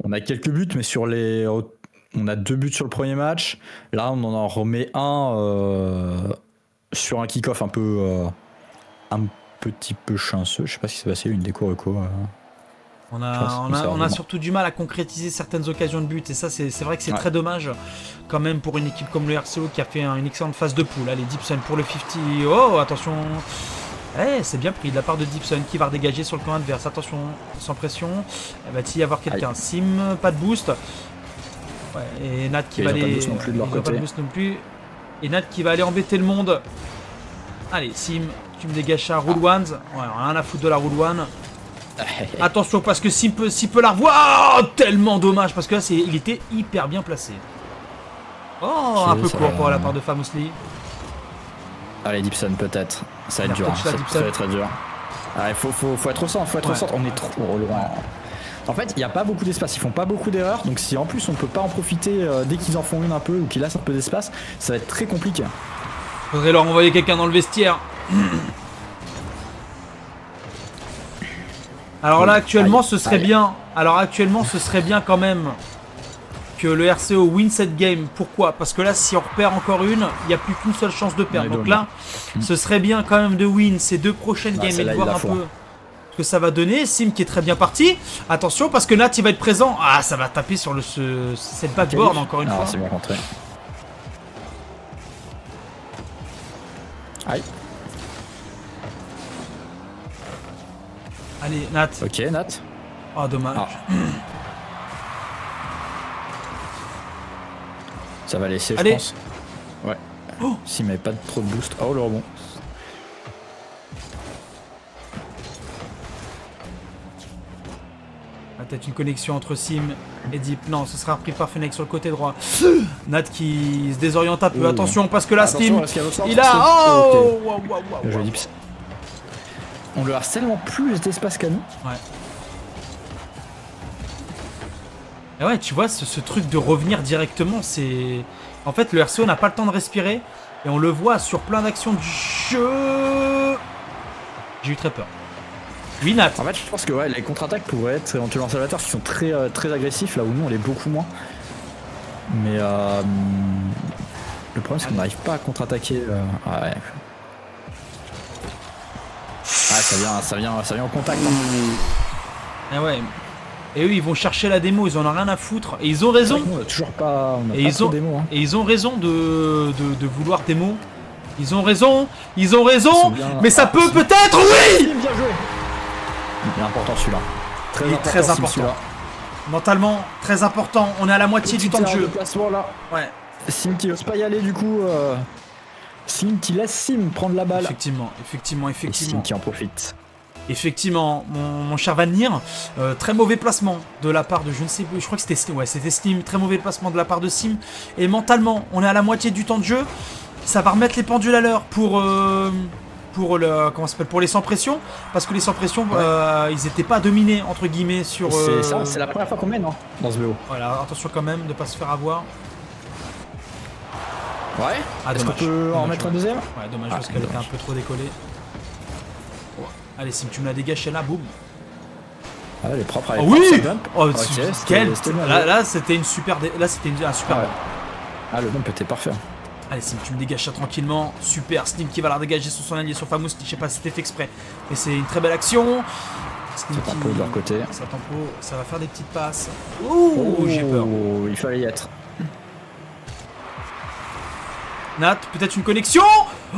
On a quelques buts, mais on a 2 buts sur le premier match. Là, on en remet un sur un kick-off un petit peu chanceux. Je sais pas ce qui s'est passé, une déco reco. On a surtout du mal à concrétiser certaines occasions de but. Et ça, c'est vrai que c'est très dommage quand même pour une équipe comme le RCO qui a fait une excellente phase de poule. Allez, Deepson pour le 50. Oh, attention. C'est bien pris de la part de Deepson qui va redégager sur le camp adverse. Attention, sans pression. Va-t-il y avoir quelqu'un? Sim, pas de boost. Ouais, et Nat qui va aller. Pas de boost non plus de leur côté. Pas de boost non plus. Et Nat qui va aller embêter le monde. Allez, Sim, tu me dégages ça. Rule Ones. Ouais, rien à foutre de la Rule One. Attention parce que Sim peut la revoir. Oh, tellement dommage parce que là, il était hyper bien placé. Oh, un peu court pour la part de Famously. Allez, Deepson peut-être. Ça va être dur. Ça va être dur. Il faut être au centre. On est trop loin. En fait, il n'y a pas beaucoup d'espace. Ils font pas beaucoup d'erreurs. Donc si en plus on peut pas en profiter dès qu'ils en font une un peu ou qu'ils laissent un peu d'espace, ça va être très compliqué. Faudrait leur envoyer quelqu'un dans le vestiaire. Alors là actuellement ce serait bien. Alors actuellement ce serait bien quand même que le RCO win cette game. Pourquoi? Parce que là si on repère encore une, il n'y a plus qu'une seule chance de perdre. Donc là ce serait bien quand même de win ces 2 prochaines games et de voir un peu ce que ça va donner. Sim qui est très bien parti. Attention parce que Nat il va être présent. Ah, ça va taper sur cette backboard encore une fois. C'est bien rentré. Aïe. Allez, Nat. Ok, Nat. Oh, dommage. Ça va laisser, Allez. je pense. Ouais. Oh. S'il m'avait pas trop de boost. Oh, le rebond. Peut-être une connexion entre Sim et Deep. Non, ce sera repris par Fennec sur le côté droit. Nat qui se désoriente un peu. Oh. Attention, parce que là, Attention, Steam, parce qu'il y a l'autre il a... sens, Oh, ok. wow, wow, wow, Bien joué, wow. Dips. On leur a tellement plus d'espace qu'à nous. Ouais. Et ouais, tu vois, ce truc de revenir directement, c'est... En fait, le RCO n'a pas le temps de respirer. Et on le voit sur plein d'actions du jeu. J'ai eu très peur. Oui, Nat. En fait, je pense que ouais, les contre-attaques pourraient être éventuellement salvateurs qui sont très, très agressifs, là où nous on est beaucoup moins. Mais le problème c'est qu'on n'arrive pas à contre-attaquer. Ah ouais. Ah, ça vient en contact. Hein. Et ouais. Et eux, ils vont chercher la démo, ils en ont rien à foutre. Et ils ont raison. On a toujours pas. On a Et pas ils trop ont, de démo, hein. et ils ont raison de vouloir démo. Ils ont raison. Ils ont raison. Ils sont bien- Mais ça Ah, peut si. peut-être, oui. Bien joué. Il est important celui-là. Il est très important. Celui-là. Mentalement, très important. On est à la moitié du temps de Petit erreur jeu. placement, là. Ouais. Sim qui ose pas y aller du coup. Sim qui laisse Sim prendre la balle. Effectivement. Et Sim qui en profite. Effectivement, mon cher Van Nier, très mauvais placement de la part de je ne sais plus, je crois que c'était Steam, très mauvais placement de la part de Sim. Et mentalement, on est à la moitié du temps de jeu, ça va remettre les pendules à l'heure pour les sans pression, parce que les sans pression, ils n'étaient pas dominés entre guillemets sur. C'est ça, c'est la première fois qu'on mène hein, dans ce BO. Voilà, attention quand même de pas se faire avoir. Ouais. Ah, Est-ce qu'on dommage. peut en Dommage, mettre ouais. un deuxième? Ouais, dommage parce qu'elle était un dommage. peu trop décollée. Oh. Allez, Sim, tu me la dégages là, boum. Ah, elle est propre. Oh oui. Oh, Ok, quel... c'était bien Là, joué. là, c'était une super, un super. Ah, ouais. Ah, le bump était parfait. Allez, Sim, tu me dégages ça tranquillement. Super, Snim qui va la dégager sur son allié, sur Famous. Je sais pas si c'était fait exprès, mais c'est une très belle action. Snim Ça tempo de leur côté. Ça tempo, ça va faire des petites passes. Ouh, j'ai peur. Oh, il fallait y être. Nat, peut-être une connexion.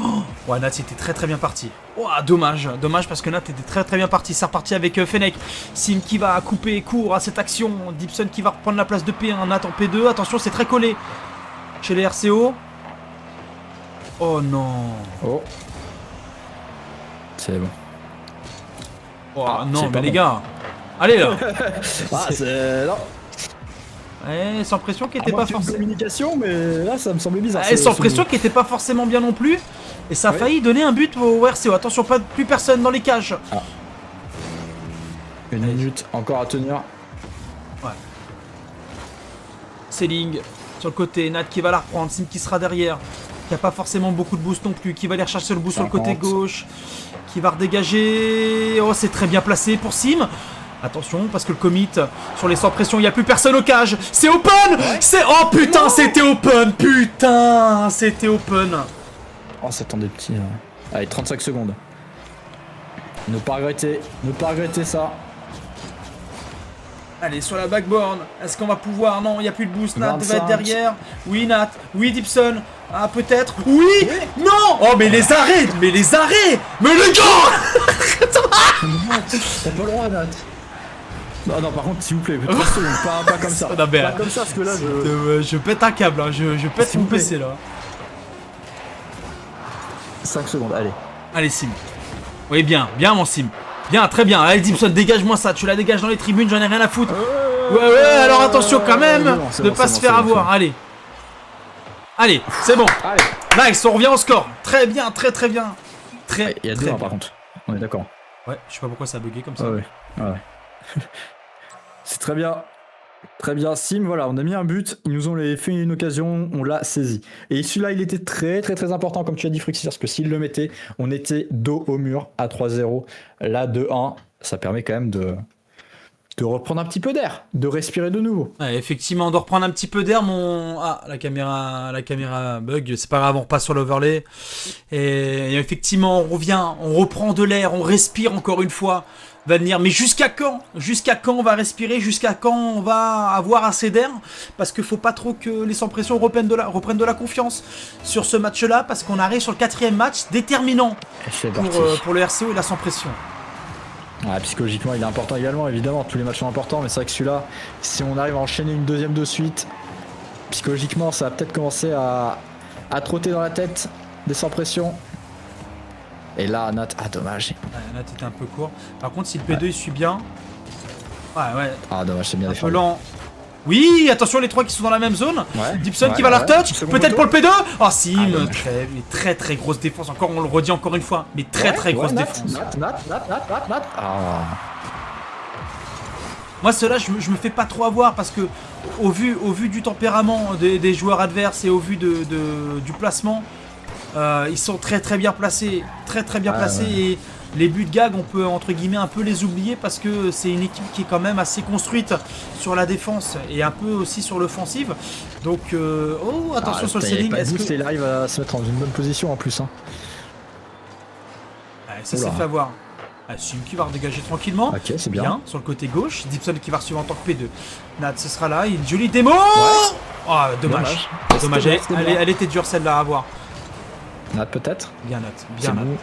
Oh ouais, Nat était très bien parti. Oh, dommage parce que Nat était très bien parti. C'est reparti avec Fennec. Sim qui va couper court à cette action. Dipson qui va reprendre la place de P1. Nat en P2. Attention, c'est très collé chez les RCO. Oh non. Oh. C'est bon. Oh Ah, non, c'est mais pas les bon. gars. Allez là. Ah, c'est. Non. Ouais, sans pression qui était Pas pas forcément. forcément. Communication, mais là, ça me semblait bizarre. Et sans pression qui était pas forcément bien non plus. Et ça a Ouais. failli donner un but au RCO. Attention, plus personne dans les cages. Une minute encore à tenir. Selling sur le côté. Nat qui va la reprendre. Sim qui sera derrière. Qui a pas forcément beaucoup de boost non plus. Qui va aller rechercher le boost sur le côté 50. gauche. Qui va redégager. Oh, c'est très bien placé pour Sim. Attention, parce que le commit sur les sans pression, il n'y a plus personne au cage. C'est open. C'est... Oh putain, c'était open. Putain, c'était open. Oh, ça attendait petit. Allez, 35 secondes. Ne pas regretter ça. Allez, sur la backboard, est-ce qu'on va pouvoir... Non, il n'y a plus de boost, Nat va 25. être derrière. Oui, Nat. Oui, Dipson. Ah, peut-être. Oui. Non. Oh, mais les arrêts. Mais les gars. T'as pas le droit, Nat. Non, par contre, s'il vous plaît, 30 secondes, pas comme ça. Non, mais, Pas comme ça, parce que là, je. Je pète un câble, hein. je pète S'il mon vous plaît. PC, là. 5 secondes, allez. Allez, Sim. Oui, bien, mon Sim. Bien, très bien. Allez, Dipson, dégage-moi ça. Tu la dégages dans les tribunes, j'en ai rien à foutre. Ouais, alors attention quand même de pas se faire avoir. Allez. Allez, c'est bon. Allez. Nice, on revient au score. Très bien, très bien. Il y a très 2-1 bien. par contre. On est d'accord. Ouais, je sais pas pourquoi ça a bugué comme ça. Ouais. C'est très bien. Très bien. Sim, voilà, on a mis un but. Ils nous ont fait une occasion, on l'a saisi. Et celui-là, il était très important, comme tu as dit, Fruxy, parce que s'il le mettait, on était dos au mur à 3-0. Là, 2-1, ça permet quand même de reprendre un petit peu d'air, de respirer de nouveau. Ouais, effectivement, de reprendre un petit peu d'air. Ah, la caméra bug. C'est pas grave, on repasse sur l'overlay. Et effectivement, on revient, on reprend de l'air, on respire encore une fois. Va venir. Mais jusqu'à quand on va respirer? Jusqu'à quand on va avoir assez d'air? Parce qu'il faut pas trop que les sans pression reprennent de la confiance sur ce match-là, parce qu'on arrive sur le 4e match déterminant Et c'est parti. pour le RCO et la sans pression. Psychologiquement, il est important également, évidemment. Tous les matchs sont importants, mais c'est vrai que celui-là, si on arrive à enchaîner une deuxième de suite, psychologiquement, ça va peut-être commencer à trotter dans la tête des sans pression. Et là, Nat, dommage. Ouais, Nat était un peu court. Par contre, si le P2 il suit bien. Ouais. Ah, dommage, c'est bien Un peu défendu. lent. Oui, attention les trois qui sont dans la même zone. Ouais. Dipson qui va la retouch. Second Peut-être pour poteau. le P2. Oh, Sim, dommage. très grosse défense. Encore, on le redit encore une fois. Mais très grosse Nat, défense. Nat. Ah. Moi, ceux-là, je me fais pas trop avoir parce que, au vu du tempérament des joueurs adverses et au vu du placement, ils sont très bien placés. Très bien placés. Ouais. Et les buts de gag, on peut entre guillemets un peu les oublier parce que c'est une équipe qui est quand même assez construite sur la défense et un peu aussi sur l'offensive. Donc, attention sur le ceiling. Est-ce que... il arrive à se mettre dans une bonne position en plus. Hein. Ouais, ça s'est fait avoir. Sim qui va redégager tranquillement. Ok, c'est bien. Sur le côté gauche. Dipson qui va recevoir en tant que P2. Nat, ce sera là. Une jolie démo. Oh, dommage. Dommage. Elle était dure celle-là à avoir. Nat peut-être. Bien Nat. Mou.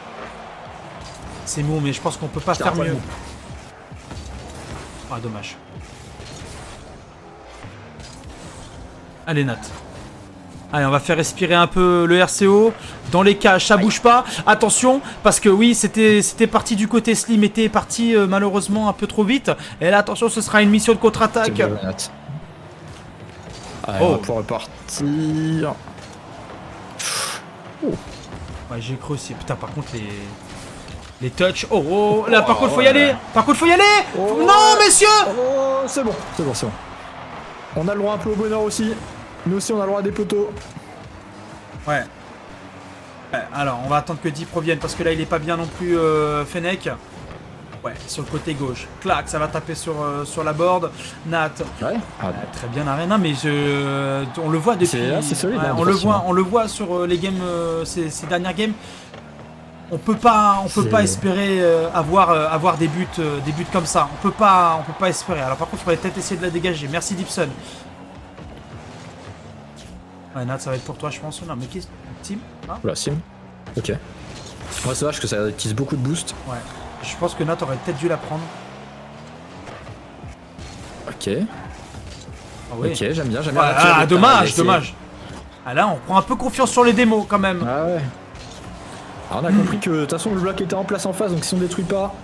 C'est mou, mais je pense qu'on peut pas faire mieux. Ah, dommage. Allez, Nat. Allez, on va faire respirer un peu le RCO. Dans les cages, ça bouge pas. Attention, parce que oui, c'était parti du côté Slim, était parti malheureusement un peu trop vite. Et là, attention, ce sera une mission de contre-attaque. Allez, on va pouvoir repartir. Ouais, j'ai cru aussi. Putain, par contre, les touches. Là, par contre, faut y aller. Non, messieurs. Oh, c'est bon. On a le droit un peu au bonheur aussi. Nous aussi, on a le droit à des poteaux. Ouais. Alors, on va attendre que Deep revienne parce que là, il est pas bien non plus, Fennec. Ouais, sur le côté gauche. Clac, ça va taper sur la board. Nat. Ouais. Très bien Arena, mais on le voit depuis. C'est solide. Ouais, on le voit sur les games, ces dernières games. On peut pas espérer avoir des buts comme ça. On peut pas espérer. Alors par contre, il faudrait peut-être essayer de la dégager. Merci Dipson. Ouais, Nat, ça va être pour toi, je pense. Non, mais qu'est-ce Team Oula, Sim. Ok. Moi, c'est vache que ça utilise beaucoup de boost. Ouais. Je pense que Nat aurait peut-être dû la prendre. Ok. Ah oui. Ok, j'aime bien. Dommage. Ah là, on prend un peu confiance sur les démos quand même. Ah ouais. Alors on a compris que de toute façon le bloc était en place en face, donc si on détruit pas,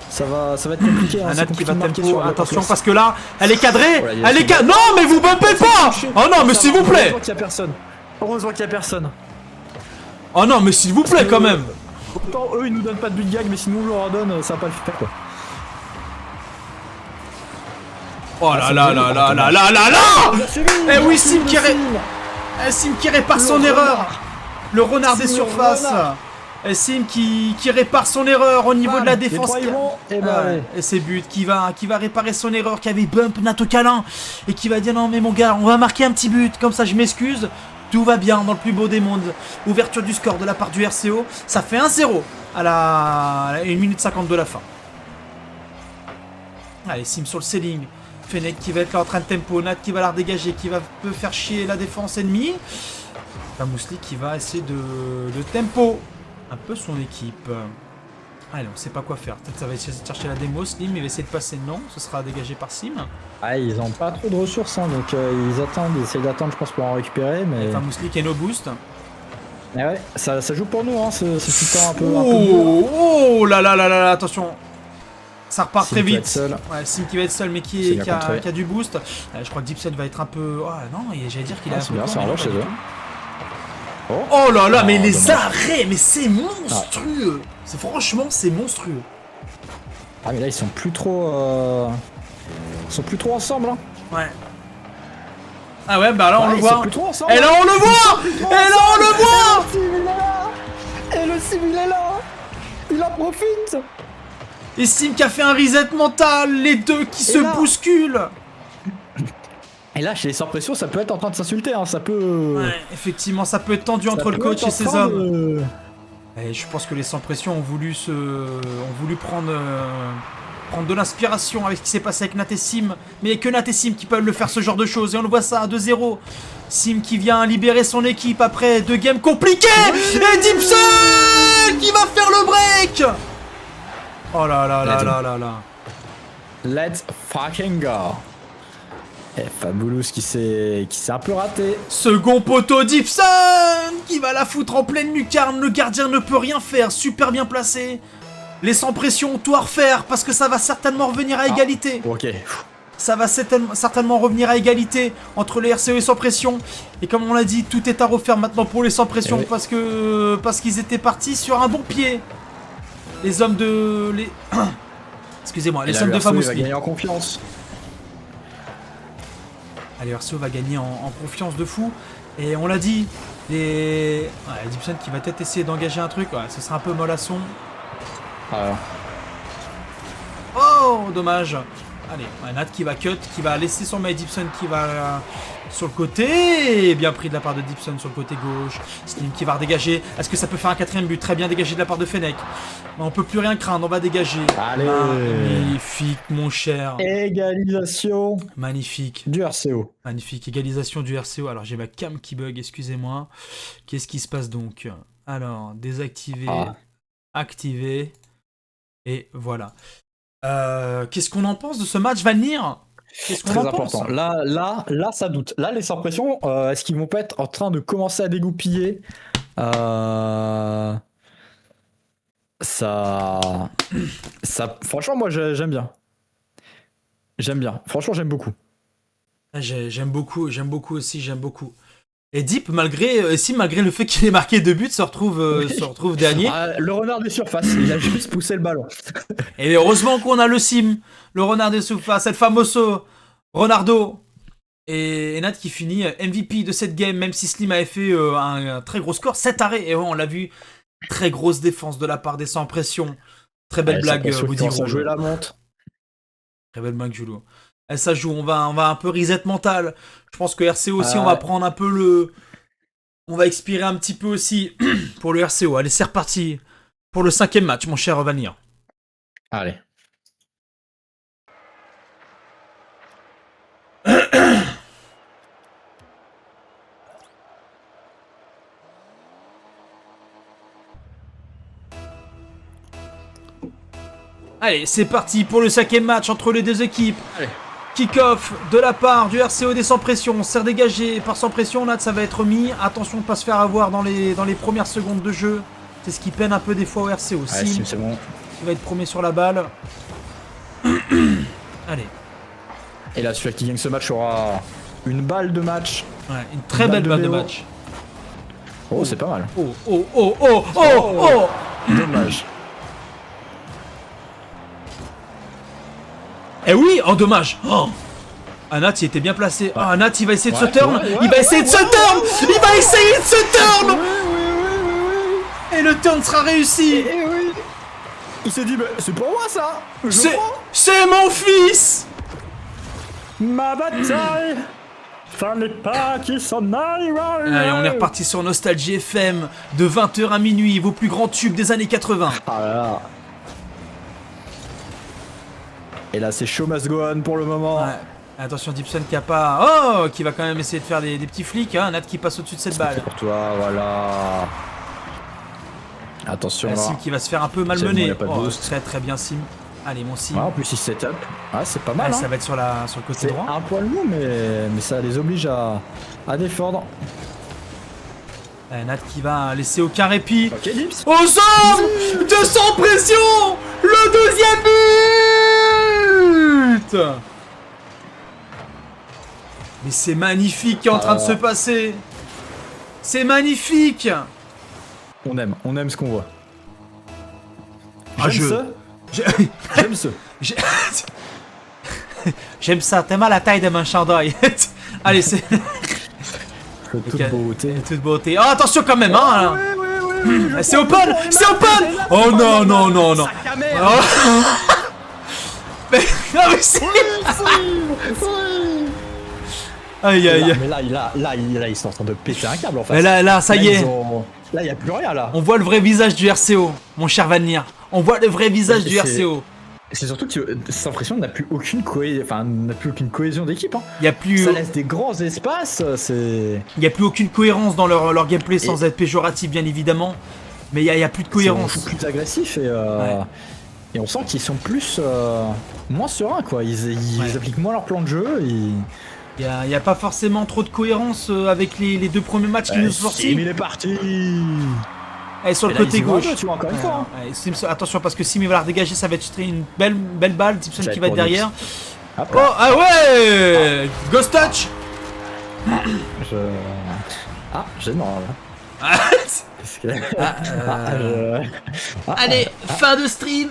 ça va être compliqué. Nat qui va marquer tempo. sur Attention parce que là, elle est cadrée. Oh, Non, mais vous bumpez pas. Oh non, mais s'il vous plaît. Heureusement qu'il y a personne. Oh non, mais s'il vous plaît quand même. Autant eux ils nous donnent pas de but de gag, mais si nous on leur donne, ça va pas le faire quoi. Oh là. Eh oui, Sim qui répare son erreur. Le renard des surfaces. Sim qui répare son erreur au niveau de la défense. Et c'est but qui va réparer son erreur, qui avait bump Nato Câlin et qui va dire non mais mon gars, on va marquer un petit but, comme ça je m'excuse. Tout va bien dans le plus beau des mondes. Ouverture du score de la part du RCO. Ça fait 1-0 à la 1 minute 50 de la fin. Allez, Sim sur le ceiling. Fennec qui va être là en train de tempo. Nat qui va la redégager, qui va peu faire chier la défense ennemie. Mousli qui va essayer de tempo un peu son équipe. Allez, on sait pas quoi faire. Peut-être ça va essayer de chercher la démo. Slim, il va essayer de passer. Non, ce sera dégagé par Sim. Ah, ils ont pas trop de ressources, hein, donc ils essayent d'attendre, je pense, pour en récupérer. Mais Mousli qui est no boost. Mais ouais, ça joue pour nous, hein, ce petit temps un peu. Oh là, attention. Ça repart Sim très vite. Ouais, Sim qui va être seul, mais qui a du boost. Je crois que Dipson va être un peu. Oh non, j'allais dire qu'il a un peu. C'est bien, c'est un rush chez eux. Oh là là, mais les arrêts, mais c'est monstrueux. C'est monstrueux. Ah mais là ils sont plus trop ensemble hein. Ouais. Ah ouais, bah là on le voit. Et là on le voit. Et le Sim il est là. Il en profite. Et Sim qui a fait un reset mental, les deux qui se bousculent. Et là, chez les sans pression, ça peut être en train de s'insulter, hein, ça peut... Ouais, effectivement, ça peut être tendu entre le coach et ses hommes. Et je pense que les sans pression ont voulu prendre de l'inspiration avec ce qui s'est passé avec Nat et Sim. Mais il n'y a que Nat et Sim qui peuvent le faire ce genre de choses. Et on le voit ça à 2-0. Sim qui vient libérer son équipe après 2 games compliqués. Et Dipson qui va faire le break. Oh là. Let's fucking go. Et Fabulous qui s'est un peu raté. Second poteau Gibson qui va la foutre en pleine lucarne. Le gardien ne peut rien faire. Super bien placé. Les sans pression, tout à refaire parce que ça va certainement revenir à égalité. Ok. Ça va certainement revenir à égalité entre les RCO et sans pression. Et comme on l'a dit, tout est à refaire maintenant pour les sans pression oui. parce qu'ils étaient partis sur un bon pied. Les hommes de... Excusez-moi, les hommes de Famos. Il va gagner en confiance. Allez, RCO va gagner en confiance de fou. Et on l'a dit, Gibson qui va peut-être essayer d'engager un truc. Ouais, ce sera un peu mollasson. Ah. Oh, dommage. Allez, Nat qui va cut, qui va laisser son Mike Gibson qui va sur le côté. Bien pris de la part de Gibson sur le côté gauche. Slim qui va redégager. Est-ce que ça peut faire un 4ème but? Très bien dégagé de la part de Fennec. On peut plus rien craindre, on va dégager. Allez. Magnifique, mon cher. Égalisation. Magnifique. Du RCO. Magnifique, égalisation du RCO. Alors j'ai ma cam qui bug, excusez-moi. Qu'est-ce qui se passe donc? Alors, désactiver, activer. Et voilà. Qu'est-ce qu'on en pense de ce match, Valnir? Qu'est-ce qu'on en important. pense? Là, ça doute. Là, les sans pression, est-ce qu'ils vont pas être en train de commencer à dégoupiller ça, franchement, moi, j'aime bien. J'aime bien. Franchement, j'aime beaucoup. J'aime beaucoup aussi, j'aime beaucoup. Et Deep, malgré le fait qu'il ait marqué 2 buts, se retrouve dernier. Le renard des surfaces, il a juste poussé le ballon. Et heureusement qu'on a le sim, le renard des surfaces, El Famoso, Ronaldo. Et Nat qui finit MVP de cette game, même si Slim avait fait un très gros score, 7 arrêts. Et ouais, on l'a vu, très grosse défense de la part des sans pression. Très belle blague, vous dites. Jouer la montre. Très belle blague, Julo. Ça joue, on va un peu reset mental. Je pense que RCO aussi, on va prendre un peu on va expirer un petit peu aussi pour le RCO. Allez, c'est reparti pour le 5ème match, mon cher Vanir. Allez. Allez, c'est parti pour le 5ème match entre les deux équipes. Allez. Kick-off de la part du RCO des sans pression. On s'est dégagé par sans pression. Là, ça va être mis. Attention de ne pas se faire avoir dans les premières secondes de jeu. C'est ce qui peine un peu des fois au RCO. Sim, c'est bon. Il va être premier sur la balle. Allez. Et là, celui qui gagne ce match aura une balle de match. Ouais, une très belle balle de match. Oh, c'est pas mal. Oh. Dommage. Eh oui, oh dommage. Nat, il était bien placé. Nat, il va essayer de se turn. Il va essayer de se turn. Il va essayer de se turn. Et le turn sera réussi. Oui. Il s'est dit, bah, c'est pour moi ça. C'est mon fils. Ma bataille. Fallait pas qu'il s'en aille. Allez, on est reparti sur Nostalgie FM de 20h à minuit, vos plus grands tubes des années 80. Ah là là. Et là, c'est show must go on pour le moment. Ouais. Attention, Gibson qui a pas... qui va quand même essayer de faire des petits flics. Nat qui passe au-dessus de cette balle. Pour toi, voilà. Attention. Sim qui va se faire un peu malmener. Bon, très bien, Sim. Allez, mon Sim. En plus, il set up. C'est pas mal. Ça va être sur le côté droit. C'est un poil mou, mais ça les oblige à défendre. Nat qui va laisser aucun répit. Ok, Dips. Aux hommes de sans pression. Le 2ème but. Mais c'est magnifique qui est en train de se passer. C'est magnifique. On aime ce qu'on voit. J'aime ça. J'aime ça, tellement la taille de mon chandail. Allez, c'est... Toute beauté. Oh, attention quand même, hein. Oui. C'est open. Oh non. Mais c'est... Aïe. Mais là, ils sont en train de péter un câble en fait. Mais là, ça y est. Là, il n'y a plus rien là. On voit le vrai visage du RCO, mon cher Vanir. On voit le vrai visage du RCO. C'est surtout que cette impression n'a plus aucune cohésion d'équipe. Hein. Ça laisse des grands espaces. Il n'y a plus aucune cohérence dans leur gameplay, sans être péjoratif bien évidemment. Mais il n'y a plus de cohérence. C'est plus agressif et on sent qu'ils sont moins sereins quoi. Ils appliquent moins leur plan de jeu. Il y a pas forcément trop de cohérence avec les deux premiers matchs qui nous sont sortis. Il est parti. Allez, sur le côté gauche. Tu vois, encore une fois. Allez, attention, parce que Sim il va la redégager, ça va être une belle balle. Dipson qui va être derrière. Hop Oh, ah ouais, Ghost Touch. J'ai non. Allez, fin de stream.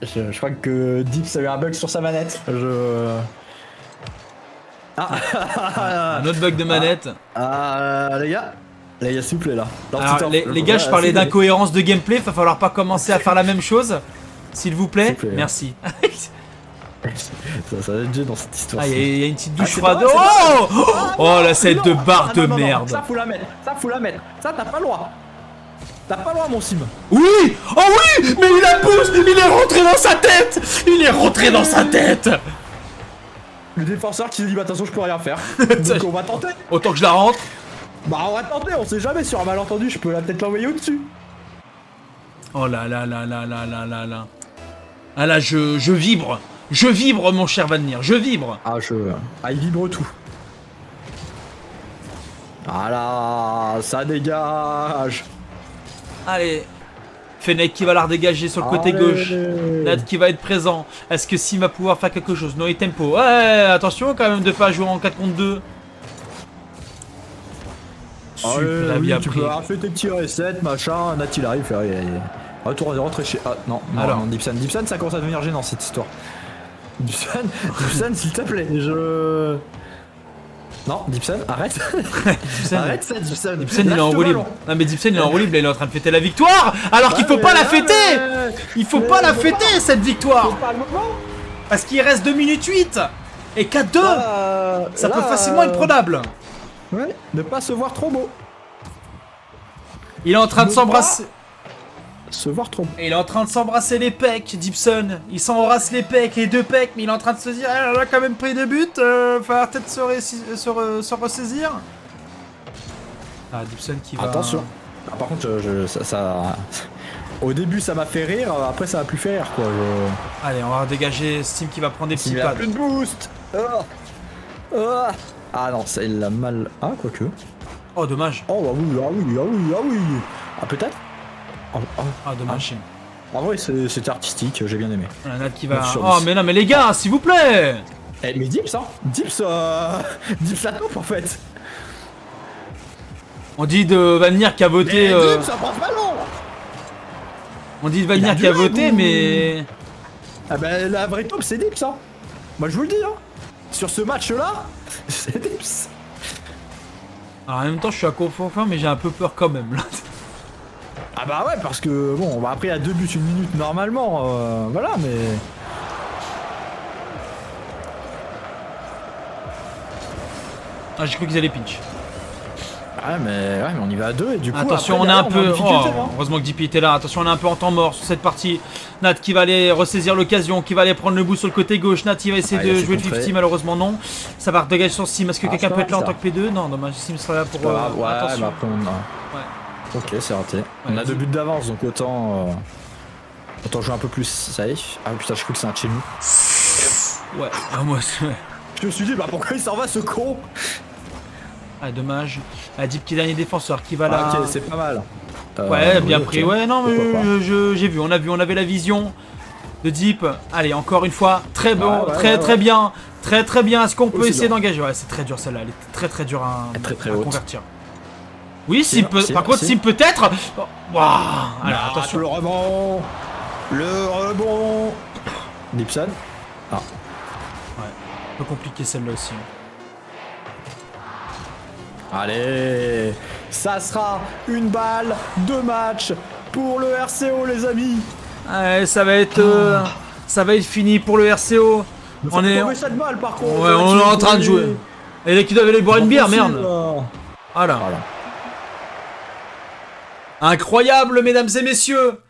Je crois que Dips a eu un bug sur sa manette. Un autre bug de manette. Les gars, s'il vous plaît là. Alors, les gars, je parlais d'incohérence de gameplay, va falloir pas commencer à faire la même chose. S'il vous plaît, merci. Ça va être dur dans cette histoire. Ah, il y a une petite douche froide. Oh, la scène de barre de merde. Ça faut la mettre. Ça, t'as pas le droit. T'as pas le droit, mon Sim. Oui. Oh oui. Mais il la pousse. Il est rentré dans sa tête. Le défenseur qui s'est dit, bah attention, je peux rien faire. Donc on va tenter. Autant que je la rentre. Bah on va tenter, on sait jamais, sur un malentendu, je peux peut-être l'envoyer au-dessus. Oh là là là là là là là là. Ah là, je vibre. Je vibre, mon cher Vanir, je vibre. Il vibre tout. Voilà, ça dégage. Allez. Fennec qui va la redégager sur le côté gauche. Nad qui va être présent. Est-ce que Sim va pouvoir faire quelque chose? No tempo. Ouais, attention quand même de pas jouer en 4 contre 2. Super bien tu pris. peux faire tes petits resets, machin. Nat il arrive, rentrer chez. Ah non, non, Dipson, ça commence à devenir gênant cette histoire. Dipson, s'il te plaît, Non, Dipson, arrête. Arrête ça, Dipson. Dipson, il est en roue libre. Non, mais Dipson, il est en roue libre, il est en train de fêter la victoire. Alors qu'il faut pas la fêter. Il faut pas la fêter, cette victoire. Parce qu'il reste 2 minutes 8. Et 4-2. Ça peut facilement être prenable. Ouais, ne pas se voir trop beau. Il est en train de s'embrasser. Se voir trop beau. Et il est en train de s'embrasser les pecs, Dipson. Il s'embrasse les pecs, les 2 pecs, mais il est en train de se dire, elle a quand même pris 2 buts, va peut-être se ressaisir. Ah, Dipson qui va... Attention. Ah, par contre, ça... Au début, ça m'a fait rire, après, ça m'a plus fait rire, quoi. Allez, on va dégager Steam qui va prendre des petits pads. Il a plus de boost. Ah non, ça, il l'a mal... Ah, quoique. Oh, dommage. Oh, bah oui. Ah, peut-être. Ah, dommage. En vrai, c'était artistique, j'ai bien aimé. Nat qui va... Oh, mais non, mais les gars, s'il vous plaît. Mais Dips, hein. Dips la top, en fait. On dit de Vanir qui a voté... Dips, ça prend ballon. On dit de Vanir qui a voté, mais... Ah bah, la vraie top, c'est Dips, hein. Moi, je vous le dis, hein. Sur ce match-là, c'est Dips. Alors, en même temps, je suis à confort, mais j'ai un peu peur quand même, là. Ah bah ouais, parce que bon, bah après il y a 2 buts 1 minute normalement, voilà, mais... Ah, j'ai cru qu'ils allaient pinch. Ouais, mais on y va à 2 et du coup... Attention, après, on est un peu... hein. Heureusement que DP était là. Attention, on est un peu en temps mort sur cette partie. Nat qui va aller ressaisir l'occasion, qui va aller prendre le bout sur le côté gauche. Nat, il va essayer de jouer le 50, malheureusement non. Ça va redégager sur Sim. Est-ce que quelqu'un peut être là en tant que P2? Non, dommage, Sim sera là pour... ouais, attention. bah après on a... Ouais. Ok, c'est raté. On a 2 buts d'avance, donc autant jouer un peu plus safe. Ah putain, je crois que c'est un de chez nous. Ouais, moi... Je me suis dit, bah pourquoi il s'en va ce con? Ah, dommage. Deep qui est dernier défenseur qui va là. Ok, c'est pas mal. Ouais, bien pris. Okay. Ouais, non, mais j'ai vu. On avait la vision de Deep. Allez, encore une fois. Très bon, très bien. Très bien. Est-ce qu'on peut essayer d'engager? Ouais, c'est très dur celle-là. Elle est très dure à convertir. Oui, Sim peut. Par contre, Sim peut-être. Waouh. Alors, attention. Le rebond. Dipson. Ah. Ouais. Un peu compliqué celle-là aussi. Allez, ça sera une balle de match pour le RCO, les amis. Ouais, ça va être fini pour le RCO. On est cette balle, par contre. Ouais, on est en train de jouer. Et là qui doivent aller boire une bière, merde. Voilà. Incroyable, mesdames et messieurs.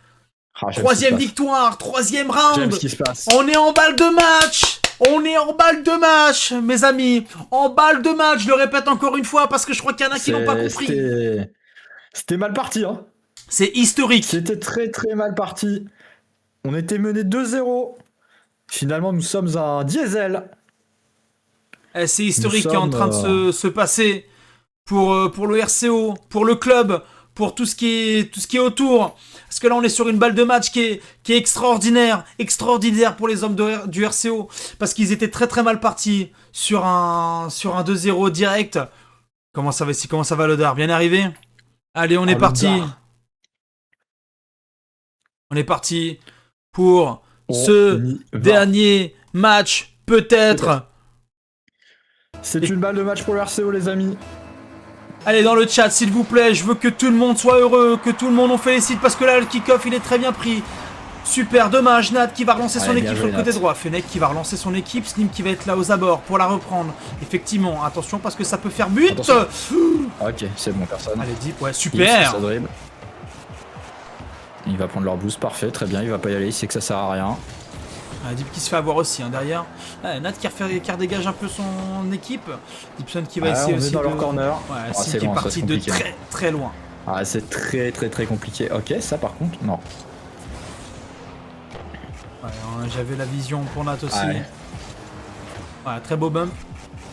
Troisième victoire, 3e round. J'aime ce qui se passe. On est en balle de match. On est en balle de match, mes amis. En balle de match, je le répète encore une fois parce que je crois qu'il y en a qui n'ont pas compris. C'était mal parti, hein. C'est historique. C'était très mal parti. On était mené 2-0. Finalement, nous sommes un diesel. C'est historique Nous qui est en sommes, train de se passer pour le RCO, pour le club, pour tout ce qui est autour. Parce que là, on est sur une balle de match qui est extraordinaire pour les hommes du RCO. Parce qu'ils étaient très très mal partis sur un 2-0 direct. Comment ça va le dard? Bien arrivé? Allez, on est parti. On est parti pour ce dernier match, peut-être. C'est une balle de match pour le RCO, les amis. Allez dans le chat, s'il vous plaît. Je veux que tout le monde soit heureux, que tout le monde on félicite parce que là, le kick-off, il est très bien pris. Super, dommage. Nat qui va relancer son équipe sur le côté droit. Fennec qui va relancer son équipe. Slim qui va être là aux abords pour la reprendre. Effectivement, attention parce que ça peut faire but. Ok, c'est bon, personne. Allez, Deep, ouais, super. Il va prendre leur boost, parfait, très bien. Il va pas y aller, il sait que ça sert à rien. Deep qui se fait avoir aussi derrière. Nat qui redégage un peu son équipe. Deepson qui va essayer aussi. Dans leur corner. Ouais, Sim qui est parti de très très loin. Ah, c'est très très très compliqué. Ok, ça par contre, non. Ouais, j'avais la vision pour Nat aussi. Ouais. Voilà, très beau bump.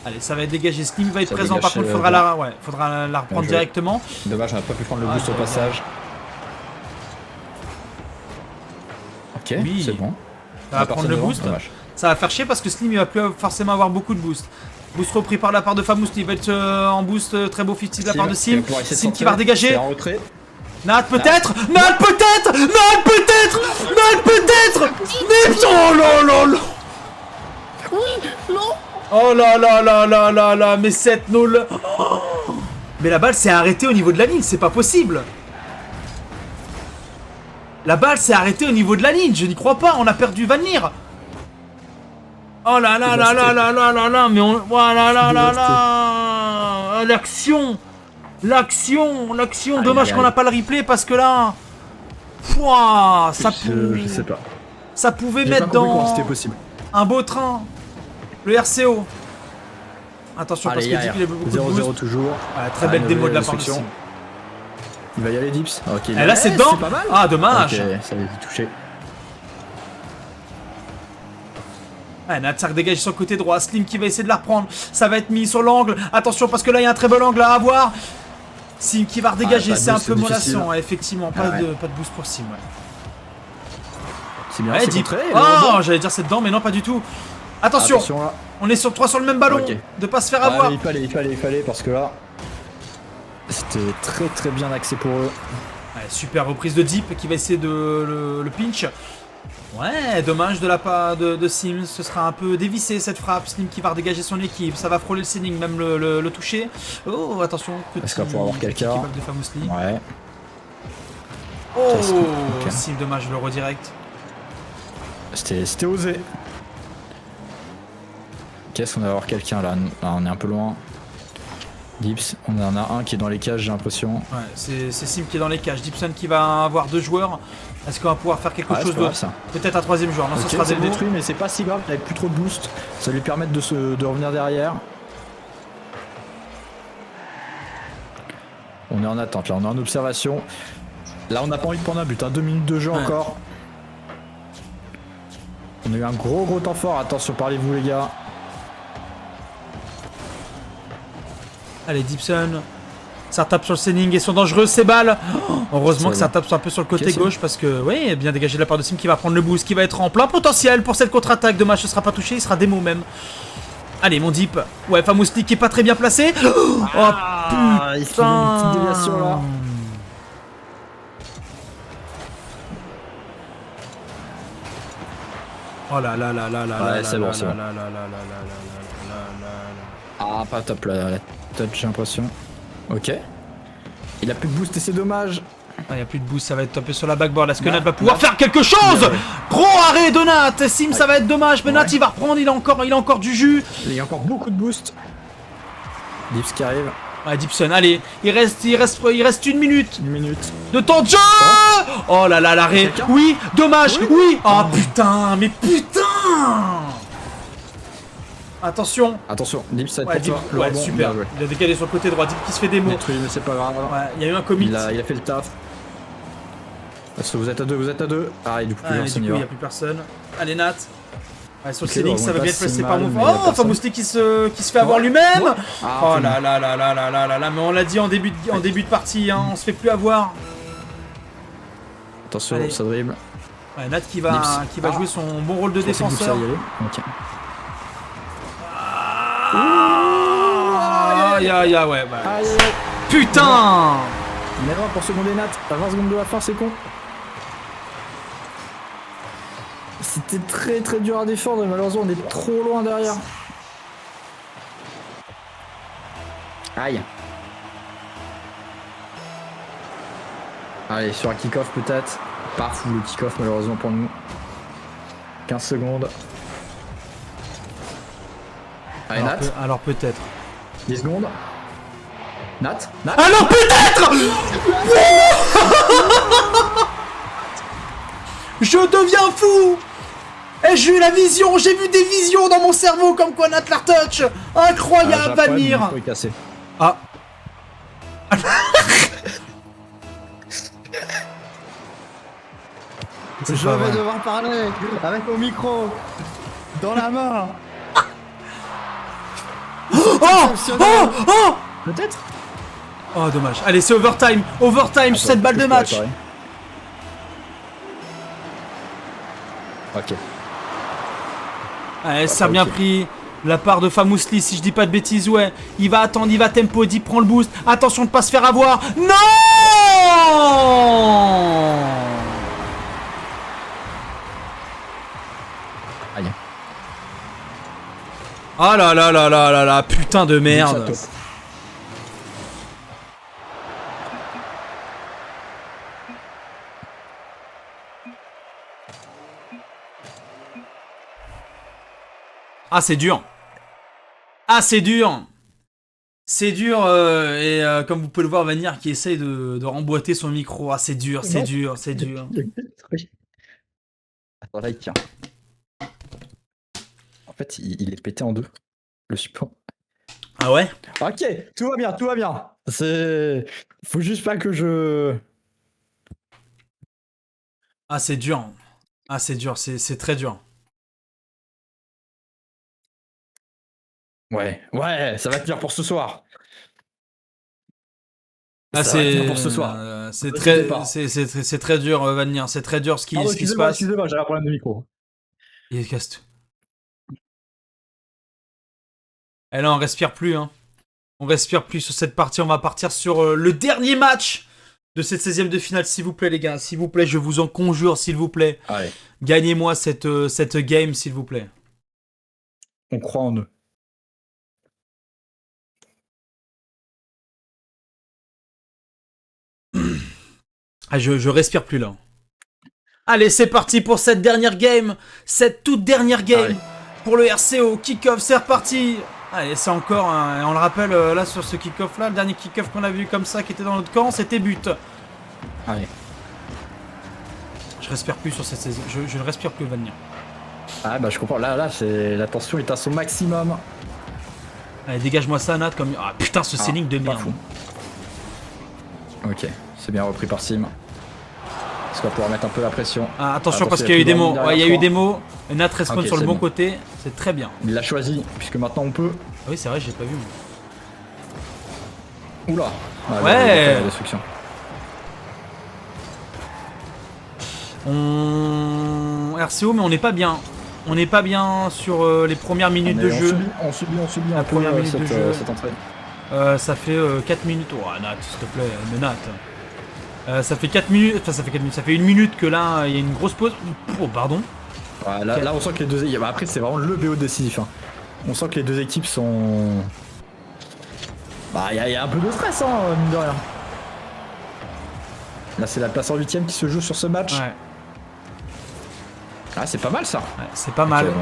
Allez, ça va être dégagé. Slim va être présent. Par contre, faudra la reprendre directement. Dommage, on n'a pas pu prendre le boost au passage. Ok, oui. C'est bon. Ça va prendre le boost. Ça va faire chier parce que Slim il va plus forcément avoir beaucoup de boost. Boost repris par la part de Famous. Il va être en boost. Très beau 50 de la part de Sim. Sim qui va redégager. En retrait. Nat peut-être. Nat peut-être. Nat peut-être. Nat peut-être. Mais oh là là là. Oui, non. Oh là là là là là là. Mais cette null. Mais la balle s'est arrêtée au niveau de la ligne. C'est pas possible. La balle s'est arrêtée au niveau de la ligne, je n'y crois pas, on a perdu Vanir. Oh là là là là là là là là, mais on... Oh là là là là. L'action. Dommage qu'on n'a pas le replay parce que là... Pouah, ça je sais pas. Ça pouvait mettre dans... C'était possible. Un beau train. Le RCO. Attention parce que Deep il a beaucoup de boost. 0-0 toujours. Très belle démo de la part de Sim. Il va y aller Dips. Ok. Et là c'est dedans. Ah dommage. Ok, ça va être touché. Nat ça dégage sur le côté droit. Slim qui va essayer de la reprendre. Ça va être mis sur l'angle. Attention parce que là il y a un très bon angle à avoir. Sim qui va redégager. C'est un peu mollasson. Ouais, effectivement, pas de boost pour Sim. Ouais. C'est bien. C'est Deep. Oh, j'allais dire c'est dedans, mais non pas du tout. Attention là. On est sur 3 sur le même ballon. De pas se faire avoir. Il fallait parce que là. C'était très très bien axé pour eux. Ouais, super reprise de Deep qui va essayer de le pinch. Ouais, dommage de la part de Sim. Ce sera un peu dévissé cette frappe. Slim qui va redégager son équipe. Ça va frôler le ceiling, même le toucher. Oh, attention. Est-ce qu'on va pouvoir avoir quelqu'un? Ouais. Oh, okay. Sim, dommage, le redirect. C'était osé. Qu'est-ce qu'on va avoir quelqu'un là? On est un peu loin. Dips, on en a un qui est dans les cages, j'ai l'impression. Ouais, c'est Sim qui est dans les cages. Dipson qui va avoir 2 joueurs. Est-ce qu'on va pouvoir faire quelque chose d'autre? Peut-être un 3ème joueur. Non, okay, ça sera démo. Détruit, mais c'est pas si grave avec plus trop de boost. Ça lui permet de revenir derrière. On est en attente, là, on est en observation. Là, on n'a pas envie de prendre un but. 2 minutes de jeu encore. On a eu un gros temps fort. Attention, parlez-vous, les gars. Allez, Dipson. Ça tape sur le ceiling et sont dangereuses ces balles. Heureusement que ça tape un peu sur le côté gauche parce que, oui, bien dégagé de la part de Sim qui va prendre le boost, qui va être en plein potentiel pour cette contre-attaque. Dommage, ce sera pas touché, il sera démo même. Allez, mon Deep. Ouais, Famous League qui est pas très bien placé. Oh putain. Il fait une petite déviation là. Oh là là là là là. Ouais, c'est bon, c'est bon. Ah, pas top là, touch, j'ai l'impression. Ok. Il a plus de boost et c'est dommage. Il n'y a plus de boost, ça va être topé sur la backboard. Est-ce que Nat va pouvoir faire quelque chose? Gros arrêt de Nat. Sim, ça va être dommage, mais Nat il va reprendre, il a encore du jus. Il y a encore beaucoup de boost. Dips qui arrive. Ouais, Dipson, allez, il reste 1 minute. 1 minute. De temps de jeu. Oh là là, l'arrêt. Oui, dommage, oui. Oh putain, mais putain. Attention. Attention, Deep ça ouais, Deep, ouais, rebond, super. Il a décalé sur le côté droit, Deep qui se fait démo. Détruit, mais c'est pas grave. Ouais, il y a eu un commit. Il a fait le taf. Parce que vous êtes à 2, Ah, et du coup, il n'y a plus personne. Allez, Nat. Ouais, sur le Ok, ceiling, bon, ça va pas bien être si placé mal, par mais Moufli. il y a Oh, personne. Famousli qui se fait avoir lui-même. Ah, Oh c'est là là là là là là là là, mais on l'a dit en début de partie, hein, on se fait plus avoir. Attention, Allez. ça dribble. Ouais, Nat qui va Nips. jouer son bon rôle de Je pensais que défenseur. Boupsa y allait. Ok. Aïe aïe aïe, ouais. Bah. Aïe, aïe, aïe. Putain. Une erreur pour seconder Nat. À 20 secondes de la fin, c'est con. C'était très très dur à défendre et malheureusement on est trop loin derrière. Aïe. Allez, sur un kick-off peut-être. Pas fou le kick-off malheureusement pour nous. 15 secondes. Allez, Nat. Alors peut-être. 10 secondes. Nat. Alors peut-être. Je deviens fou. Et j'ai eu la vision, j'ai vu des visions dans mon cerveau comme quoi Nat la touch. Incroyable, Vanir. Ah. Je vais devoir parler avec mon micro dans la main. Oh Peut-être. Oh dommage. Allez, c'est overtime. Overtime sur cette balle de match. Ok. Ouais, ça a bien pris la part de Famousli, si je dis pas de bêtises, ouais. Il va attendre, il va tempo, il prend le boost. Attention de pas se faire avoir. Non. Aïe. Ah là là là là là là, putain de merde. Ah, c'est dur. Ah, c'est dur. C'est dur, et comme vous pouvez le voir, Vanir qui essaye de remboîter son micro. Ah, c'est dur, c'est dur, c'est dur. Attends, là, il tient. En fait, il est pété en deux, le support. Ah ouais? Ok, tout va bien, tout va bien. C'est... Faut juste pas que je... Ah, c'est dur. Ah, c'est dur, c'est très dur. Ouais, ça va tenir pour ce soir. Ah, Ça va tenir pour ce soir. c'est Ne très, t'inquiète pas. c'est très dur, Vanir. C'est très dur ce qui se passe. Excusez-moi, j'ai un problème de micro. Il casse tout. Et là, on respire plus, hein. On respire plus sur cette partie. On va partir sur le dernier match de cette 16e de finale, s'il vous plaît, les gars. S'il vous plaît, je vous en conjure, s'il vous plaît. Allez, Gagnez-moi cette game, s'il vous plaît. on croit en eux. Ah, je respire plus là. Allez, c'est parti pour cette dernière game. Cette toute dernière game. Allez. Pour le RCO. Kick-off, c'est reparti. Allez, c'est encore un... On le rappelle, là, sur ce kick-off là, le dernier kick-off qu'on a vu comme ça, qui était dans notre camp, c'était but. Allez. Je respire plus sur cette saison. Je ne respire plus, Vanir. Ah bah je comprends, là c'est... la tension est à son maximum. Allez, dégage-moi ça, Nat, comme... Ah, putain, ce ceiling de pas merde. fou. Ok, c'est bien repris par Sim. Est-ce qu'on va pouvoir mettre un peu la pression? Ah, attention, parce il qu'il y a eu des mots. derrière Ouais, il y a eu toi. des mots. Nat respawn Ok, sur le c'est bon bon. côté. C'est très bien. Il l'a choisi, puisque maintenant on peut... Ah oui, c'est vrai, j'ai pas vu. Moi. Oula. Ah, Ouais. la destruction. On... RCO, mais on n'est pas bien. On n'est pas bien sur les premières minutes de jeu. On subit La un peu première minute de jeu. cette entrée. Ça fait 4 minutes. Oh, Nat, s'il te plaît, mais Nat. Ça fait 4 minutes. Enfin, ça fait 4 minutes. Ça fait 1 minute que là, il y a une grosse pause. Oh, pardon. Ouais, là, on sent que les deux équipes... Après, c'est vraiment le BO décisif. Hein. On sent que les deux équipes sont... Bah, il y a un peu de stress, hein, mine de rien. Là, c'est la place en 8ème qui se joue sur ce match. Ouais, Ah, c'est pas mal, ça. ouais, c'est pas mal. Ok,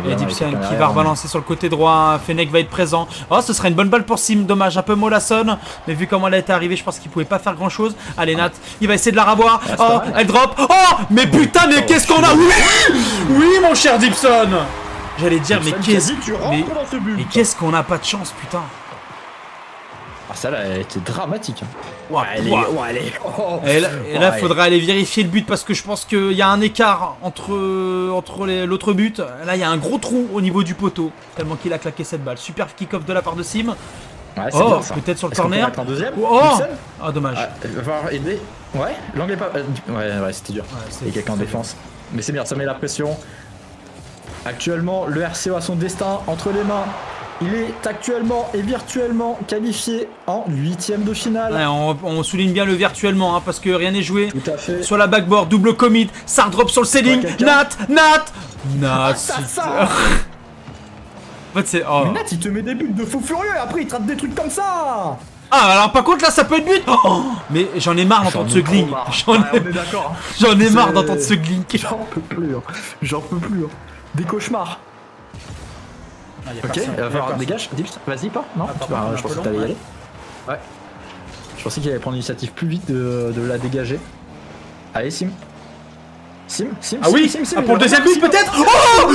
bon, Et Dipsian qui va derrière, rebalancer sur le côté droit. Fennec va être présent. Oh, ce serait une bonne balle pour Sim. Dommage, un peu mollassonne. Mais vu comment elle a été arrivée, je pense qu'il pouvait pas faire grand chose. Allez, Nat, il va essayer de la ravoir. c'est Oh, pas mal. elle drop. Oh, mais putain, mais qu'est-ce qu'on a. Oui, oui, mon cher Dipson. J'allais dire, mais Dipson qui a qu'est-ce dit, tu rentres mais, dans ce but. mais qu'est-ce qu'on a pas de chance, putain. Ah, ça là, elle était dramatique. Hein. Ouah, elle est. ouah. Ouais, elle est. Oh. Et là, faudra aller vérifier le but parce que je pense qu'il y a un écart entre l'autre but. Là, il y a un gros trou au niveau du poteau. Tellement qu'il a claqué cette balle. Super kick-off de la part de Sim. Ouais, c'est Oh, bien ça. peut-être sur le Est-ce qu'on corner. pourrait être en deuxième Oh, Gibson ah, dommage. Ah, il va falloir aider. Ouais, l'angle est pas. Ouais, c'était dur. Ouais, Il y a quelqu'un en défense. Mais c'est bien, ça met la pression. Actuellement, le RCO a son destin entre les mains. Il est actuellement et virtuellement qualifié en 8ème de finale. Ouais, on souligne bien le virtuellement hein, parce que rien n'est joué. Tout à fait. Sur la backboard, double commit, ça drop sur le ceiling. Ouais, Nat. ça. En fait, c'est. Oh. Mais Nat, il te met des buts de fou furieux et après il te rate des trucs comme ça. Ah, alors par contre, là, ça peut être but. Oh, mais j'en ai marre d'entendre ce gling. On est d'accord. J'en ai marre d'entendre ce gling. J'en peux plus. Hein. J'en peux plus. Hein. Des cauchemars. Ah, y a Ok, personne, il va falloir dégage. Dips, vas-y, pas Non, je pensais que t'allais y aller. Ouais. Je pensais qu'il allait prendre l'initiative plus vite de la dégager. Allez, Sim. Sim. Ah oui, Sim, pour le deuxième but peut-être. Oh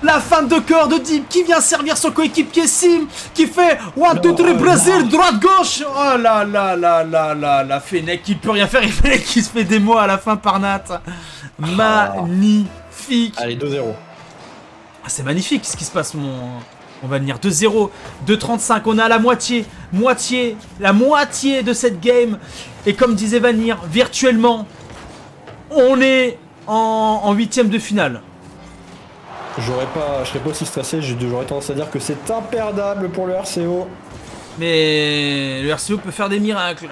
la fin de corps de Deep qui vient servir son coéquipier Sim qui fait 1, 2, 3 Brésil, droite gauche. Oh là là là là là la Fennec qui peut rien faire et Fennec qui se fait des mots à la fin par Nat. Magnifique. Allez, 2-0. Ah, c'est magnifique ce qui se passe on va venir 2-0, 2-35, on a la moitié de cette game. Et comme disait Vanir, virtuellement, on est en 8ème de finale. Je serais pas aussi stressé, j'aurais tendance à dire que c'est imperdable pour le RCO. Mais le RCO peut faire des miracles.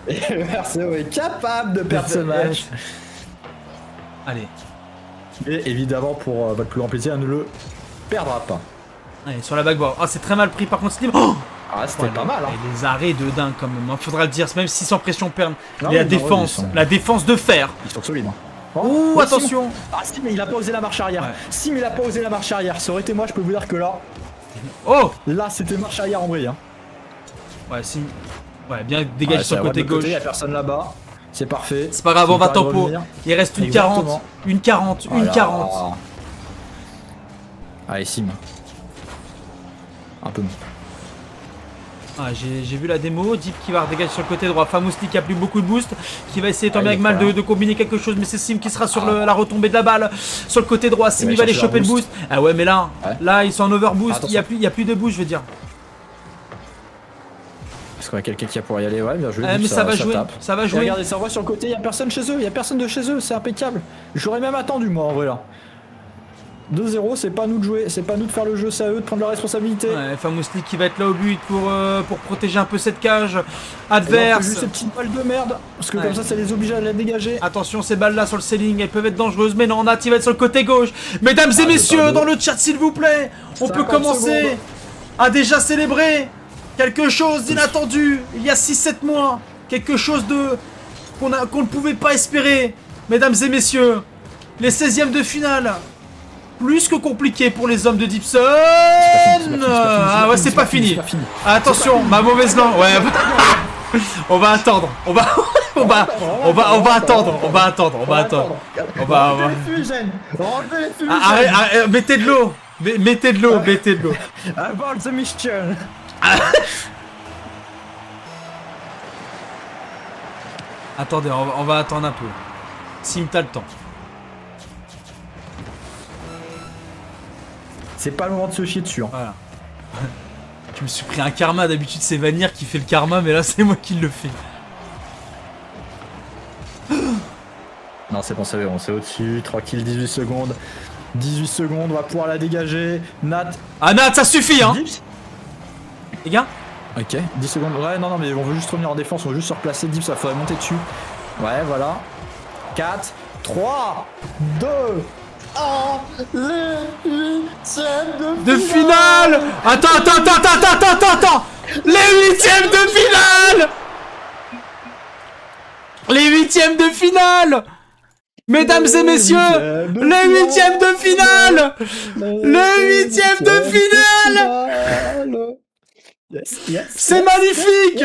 Et le RCO est capable de perdre ce match. Allez. Et évidemment, pour votre plus grand plaisir, ne le perdra pas. Allez, sur la backboard. Ah, c'est très mal pris par contre. Oh Ah, c'était pas mal. Hein. Et les arrêts de dingue quand même. Faudra le dire, même si sans pression perd. Non, la non, défense, ouais, la défense de fer. Ils sont solides. Hein. Ouh, Ouais, attention. Ah si, mais il a pas osé la marche arrière. Ouais. Si, mais il a pas osé la marche arrière. Ça aurait été moi, je peux vous dire que là, Oh c'était marche arrière en vrille. Hein. ouais, si. Ouais, bien dégagé sur le côté gauche. Il y a personne là-bas. C'est parfait. C'est pas grave, on va pas de tempo. revenir. Il reste une Exactement. 40. Une 40. Une 40. Allez, Sim. Un peu moins. Ah, j'ai vu la démo. Deep qui va dégager sur le côté droit. Famousli qui a plus beaucoup de boost. Qui va essayer tant bien avec mal de combiner quelque chose. Mais c'est Sim qui sera sur la retombée de la balle. Sur le côté droit. Sim il va aller choper le boost. Ah ouais, mais là, ils sont en overboost. Il y a plus de boost, je veux dire. Est-ce qu'on a quelqu'un qui a pour y aller? Ouais, bien joué. Mais ça va jouer. Tape. Ça va Et jouer. regardez, ça envoie sur le côté. Il y a personne chez eux. Il y a personne de chez eux. C'est impeccable. J'aurais même attendu, moi, en vrai, là. 2-0, c'est pas nous de jouer, c'est pas nous de faire le jeu, c'est à eux de prendre la responsabilité. Ouais, Famousli qui va être là au but pour protéger un peu cette cage adverse. Juste ces petites balles de merde, parce que comme ça les oblige à la dégager. Attention, ces balles là sur le ceiling, elles peuvent être dangereuses, mais non, Nat il va être sur le côté gauche. Mesdames et messieurs, dans le chat s'il vous plaît, on peut commencer à déjà célébrer quelque chose d'inattendu il y a 6-7 mois. Quelque chose qu'on ne pouvait pas espérer. Mesdames et messieurs, les 16e de finale. Plus que compliqué pour les hommes de Dipson. Ah ouais, c'est pas fini. Attention, ma mauvaise langue. Ouais. On va attendre. On va attendre. Arrête, mettez de l'eau. Mettez de l'eau. About the mission. Attendez, on va attendre un peu. Sim, t'as le temps. C'est pas le moment de se chier dessus. Hein. Voilà. Je me suis pris un karma, d'habitude c'est Vanir qui fait le karma, mais là c'est moi qui le fais. Non, c'est bon, c'est au-dessus. Tranquille, 18 secondes. 18 secondes, on va pouvoir la dégager. Nat. Ah, Nat, ça suffit, hein. Dips. Les gars. Ok, 10 secondes. Ouais, non, mais on veut juste revenir en défense, on veut juste se replacer. Dips, ça faudrait monter dessus. Ouais, voilà. 4, 3, 2, 1, les 8e de finale. Attends. Les 8e de finale. Les 8e de finale. Mesdames et messieurs, les 8e de finale. Les 8e de finale. Yes. C'est magnifique.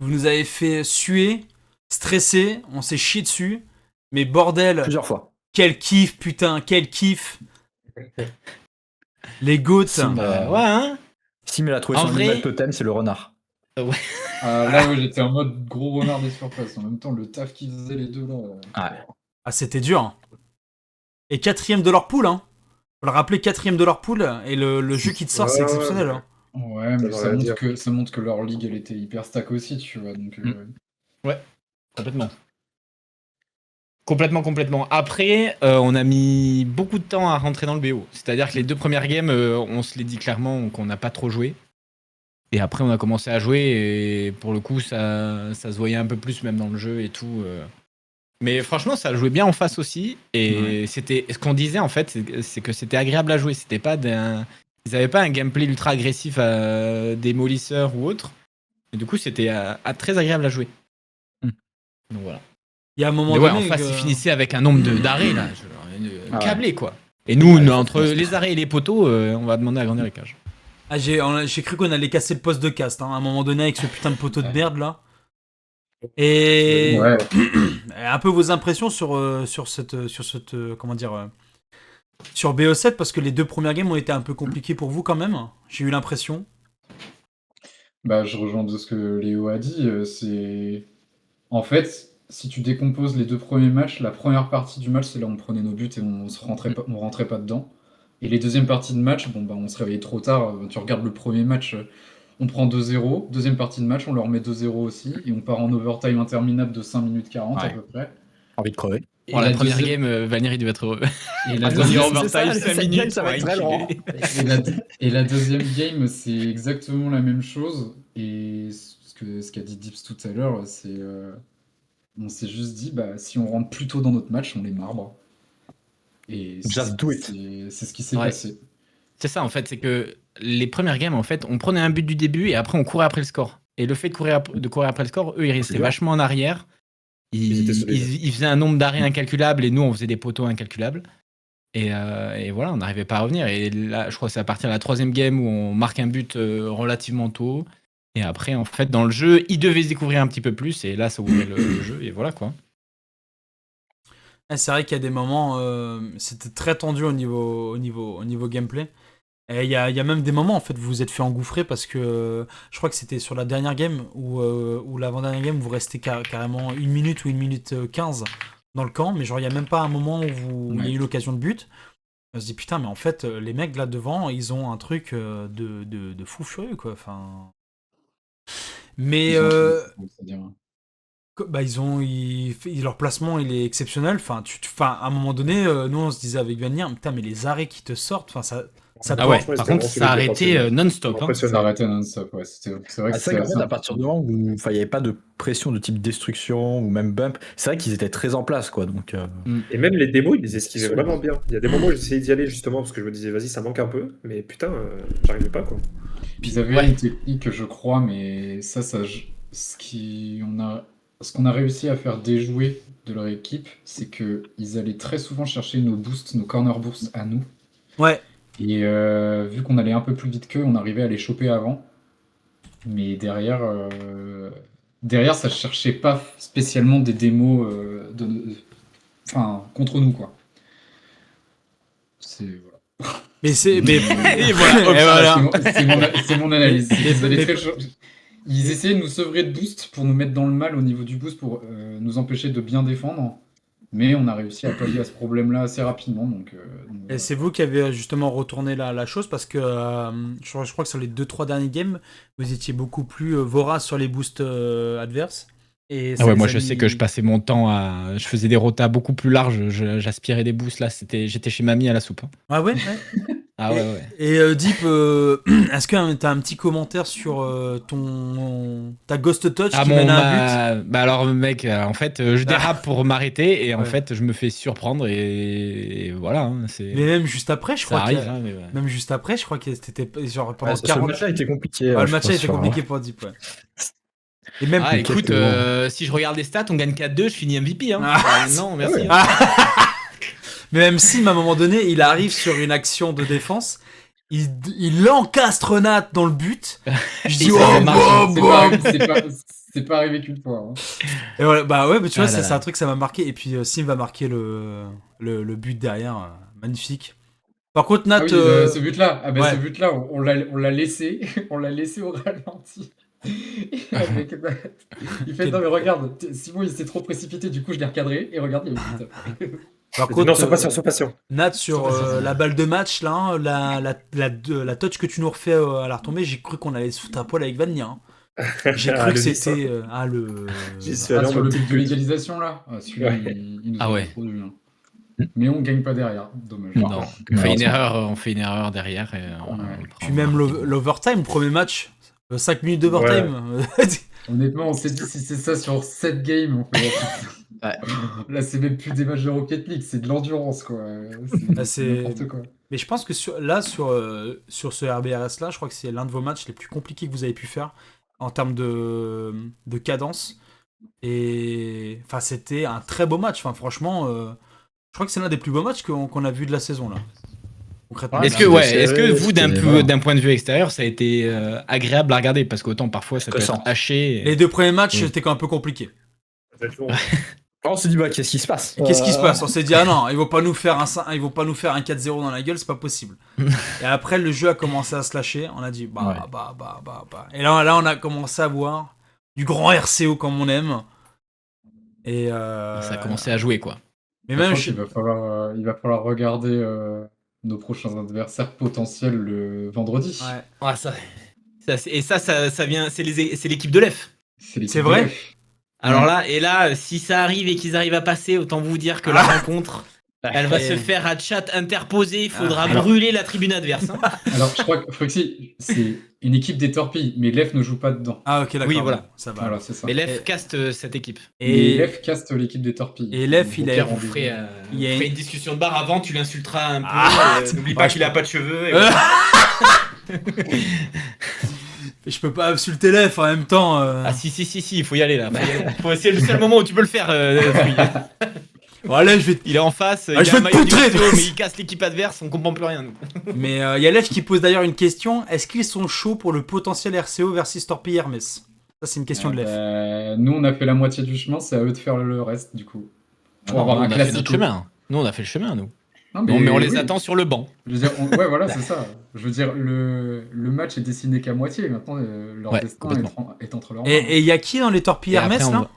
Vous nous avez fait suer, stresser, on s'est chié dessus. Mais bordel, Plusieurs fois. quel kiff, putain, quel kiff. Les goats. Ouais, hein. Sim, elle a trouvé En son vrai- animal totem, c'est le renard. Là, ouais, j'étais en mode gros renard des surfaces. En même temps, le taf qu'ils faisaient les deux là. Ah, c'était dur. Hein. Et 4ème de leur poule, hein. Faut le rappeler, 4ème de leur poule. Et le jeu qui te sort, c'est exceptionnel. Hein. Ouais, mais Ça veut rien dire. ça montre que leur ligue, elle était hyper stack aussi, tu vois. Donc, Complètement. Complètement. Après, on a mis beaucoup de temps à rentrer dans le BO. C'est-à-dire que les 2 premières games, on se l'est dit clairement qu'on n'a pas trop joué. Et après, on a commencé à jouer et pour le coup, ça se voyait un peu plus même dans le jeu et tout. Mais franchement, ça jouait bien en face aussi. Et c'était ce qu'on disait en fait, c'est que c'était agréable à jouer. C'était pas ils n'avaient pas un gameplay ultra agressif à démolisseur ou autre. Et du coup, c'était très agréable à jouer. Donc voilà. Il y a un moment Mais ouais, donné. en face, que- ils finissaient avec un nombre d'arrêts là, Ah ouais. câblé quoi. Et nous, entre les arrêts et les poteaux, on va demander à agrandir les cages. Ah, j'ai cru qu'on allait casser le poste de cast, hein, à un moment donné, avec ce putain de poteau de merde là. Et ouais. un peu vos impressions sur cette comment dire, sur BO7, parce que les 2 premières games ont été un peu compliquées pour vous quand même. J'ai eu l'impression. Bah, je rejoins de ce que Léo a dit. C'est. En fait, si tu décomposes les 2 premiers matchs, la première partie du match, c'est là où on prenait nos buts et on rentrait pas dedans. Et les deuxièmes parties de match, bon, bah, on se réveillait trop tard. Tu regardes le premier match, on prend 2-0. Deuxième partie de match, on leur met 2-0 aussi. Et on part en overtime interminable de 5 minutes 40 à Ouais. peu près. Envie de crever. Et La première deuxième- game, Vanir, il devait être heureux. Et la Ah, deuxième- c'est ça, overtime, cette 5 game, minutes. ça va être ouais, très long. enculé. Et la deuxième game, c'est exactement la même chose. Et ce qu'a dit Dips tout à l'heure, c'est. On s'est juste dit, bah, si on rentre plus tôt dans notre match, on les marbre. Et Just do it. c'est ce qui s'est Ouais. passé. C'est ça en fait, c'est que les premières games, en fait, on prenait un but du début et après on courait après le score. Et le fait de courir après le score, eux, ils restaient dur. vachement en arrière. Ils étaient solides. Ils faisaient un nombre d'arrêts incalculable et nous, on faisait des poteaux incalculables. Et voilà, on n'arrivait pas à revenir. Et là, je crois que c'est à partir de la 3e game où on marque un but relativement tôt. Et après, en fait, dans le jeu, ils devaient se découvrir un petit peu plus. Et là, ça ouvrait le jeu. Et voilà quoi. C'est vrai qu'il y a des moments, c'était très tendu au niveau gameplay. Et il y a même des moments, en fait, vous vous êtes fait engouffrer parce que je crois que c'était sur la dernière game ou l'avant-dernière game, vous restez carrément 1 minute ou 1 minute 15 dans le camp, mais genre il y a même pas un moment où il y a eu l'occasion de but. On se dit putain, mais en fait, les mecs là devant, ils ont un truc de fou furieux quoi. Enfin. Mais C'est-à-dire, bah leur placement il est exceptionnel. Enfin, à un moment donné, nous on se disait avec Vanir, putain, mais les arrêts qui te sortent, enfin ça Ah ouais, franchement, par c'était contre, vraiment ça a solide, arrêté défensivement. non-stop. hein. Impressionnant. ça arrêtait non-stop, ouais. C'est vrai que C'est c'était vrai qu'en fait, assez à partir du moment où il n'y avait pas de pression de type destruction ou même bump, c'est vrai qu'ils étaient très en place, quoi. Donc, Et même les démos, ils les esquivaient vraiment bien. Il y a des moments où j'essayais d'y aller justement parce que je me disais, vas-y, ça manque un peu. Mais putain, j'arrivais pas quoi. Ils avaient une technique, je crois, mais ce qu'on a réussi à faire déjouer de leur équipe, c'est que ils allaient très souvent chercher nos boosts, nos corner boosts à nous. Ouais. Et vu qu'on allait un peu plus vite qu'eux, on arrivait à les choper avant. Mais derrière, ça cherchait pas spécialement des démos contre nous, quoi. Voilà. Mais c'est mais Et voilà. C'est mon analyse. Mais- Ils essayaient de nous sevrer de boost pour nous mettre dans le mal au niveau du boost pour nous empêcher de bien défendre. Mais on a réussi à pallier à ce problème-là assez rapidement. Donc, Et c'est vous qui avez justement retourné la chose parce que je crois que sur les 2-3 derniers games, vous étiez beaucoup plus vorace sur les boosts adverses. Et ça Ah ouais, les moi a je sais mis- que je passais mon temps à. Je faisais des rotas beaucoup plus larges, j'aspirirais des boosts là, j'étais chez mamie à la soupe. hein. Ah ouais, Ah ouais, ouais. Et Deep, est-ce que t'as un petit commentaire sur ta Ghost Touch qui mène à un but? Bah alors mec, en fait, je dérape pour m'arrêter et en Ouais. fait, je me fais surprendre et voilà. hein, c'est... Mais même juste après, je Ça crois arrive. que hein, mais ouais. même juste après, je crois que c'était genre pendant ouais, ce 40. match-là était compliqué. Ah, le je match pense, a été sur- compliqué pour Deep. Ouais. Et même Ah écoute, quelques si je regarde les stats, on gagne 4-2, je finis MVP. Hein. Ah, non, merci. ouais. hein. Mais même si, à un moment donné, il arrive sur une action de défense il encastre Nat dans le but. Je dis, Et oh, ça marche. C'est pas arrivé qu'une fois. Hein. Et voilà, bah ouais, mais tu vois, Ah là c'est là. un truc, ça m'a marqué. Et puis Sim va marquer le but derrière. Magnifique. Par contre, Nat. Ah oui, ce but-là, ouais. ce but-là, on l'a laissé, on l'a laissé au ralenti. Et avec- il fait non mais regarde, Simon il s'est trop précipité, du coup je l'ai recadré et regarde il y a eu le but. Par Non, contre, sois patient, sois patient. Nat, sur Sois patient. la balle de match, là, hein, la touch que tu nous refais à la retombée, j'ai cru qu'on allait se foutre à poil avec Vanny. Hein. J'ai cru Ah, que le vice, c'était. hein. J'y suis allé en Sur le mode but de petite pute. l'égalisation là, celui-là Ouais. il nous Ah a ouais. trop du bien. Mais on gagne pas derrière, dommage. Non, Non, on fait une malheureusement. erreur derrière. Et on Ouais. prend Puis même un petit but. l'overtime, premier match, 5 minutes d'overtime. Honnêtement, on s'est dit si c'est ça sur 7 games, on fait Ouais. là c'est même plus des matchs de Rocket League, c'est de l'endurance quoi. Ah, c'est- N'importe quoi. Mais je pense que sur ce RBRS là, je crois que c'est l'un de vos matchs les plus compliqués que vous avez pu faire en termes de cadence. Et enfin, c'était un très beau match. Enfin, franchement, je crois que c'est l'un des plus beaux matchs qu'on a vu de la saison là. Concrètement. Est-ce Ouais, que vous, c'était- d'un voilà. point de vue extérieur, ça a été agréable à regarder? Parce qu'autant parfois ça Que peut ça. être haché. Les 2 premiers matchs, Oui. c'était quand même un peu compliqué. On se dit, bah, qu'est-ce qui se passe? Qu'est-ce qui se passe? On s'est dit, ah non, ils vont pas nous faire un 4-0 dans la gueule, c'est pas possible. Et après, le jeu a commencé à se lâcher. On a dit, bah. Et là, on a commencé à voir du grand RCO comme on aime. Et Ça a commencé à jouer, quoi. Mais Je même, pense qu'il il va falloir regarder nos prochains adversaires potentiels le vendredi. ouais. Ouais, ça vient, c'est l'équipe de l'EF. l'équipe C'est de vrai l'EF. Alors là, si ça arrive et qu'ils arrivent à passer, autant vous dire que la rencontre, elle va Et- se faire à chat interposé. Il faudra Alors- brûler la tribune adverse. Hein. Alors, je crois que Fruxy, c'est une équipe des torpilles, mais l'EF ne joue pas dedans. Ah, ok, d'accord. Oui, voilà. bon, ça va. Voilà, c'est ça. Mais l'EF Et- caste cette équipe. Mais Et l'EF caste l'équipe des torpilles. Et l'EF, il a- Pierre vous Rendez-vous. il y a une discussion de bar avant, tu l'insulteras un peu. Ah, N'oublie pas qu'il a pas de cheveux. je peux pas insulter l'EF en même temps. Ah si, il faut y aller là. C'est le seul moment où tu peux le faire. Fruy. Bon, allez, je vais. Il est en face, Ah, il je a vais un te maillot du contrer, RCO, toi. mais il casse l'équipe adverse, on comprend plus rien. Nous. Mais il y a l'EF qui pose d'ailleurs une question. Est-ce qu'ils sont chauds pour le potentiel RCO versus Torpille Hermès? Ça, c'est une question de l'EF. Nous, on a fait la moitié du chemin, c'est à eux de faire le reste, du coup. Pour avoir on un a fait classique. notre chemin. Nous, on a fait le chemin, nous. Non, Mais on les oui. attend sur le banc. Je veux dire, ouais, voilà, c'est ça. Je veux dire, le match est dessiné qu'à moitié. Maintenant, leur Ouais, destin complètement. est entre leurs mains. Et il y a qui dans les Torpilles Et après, Hermès on là va-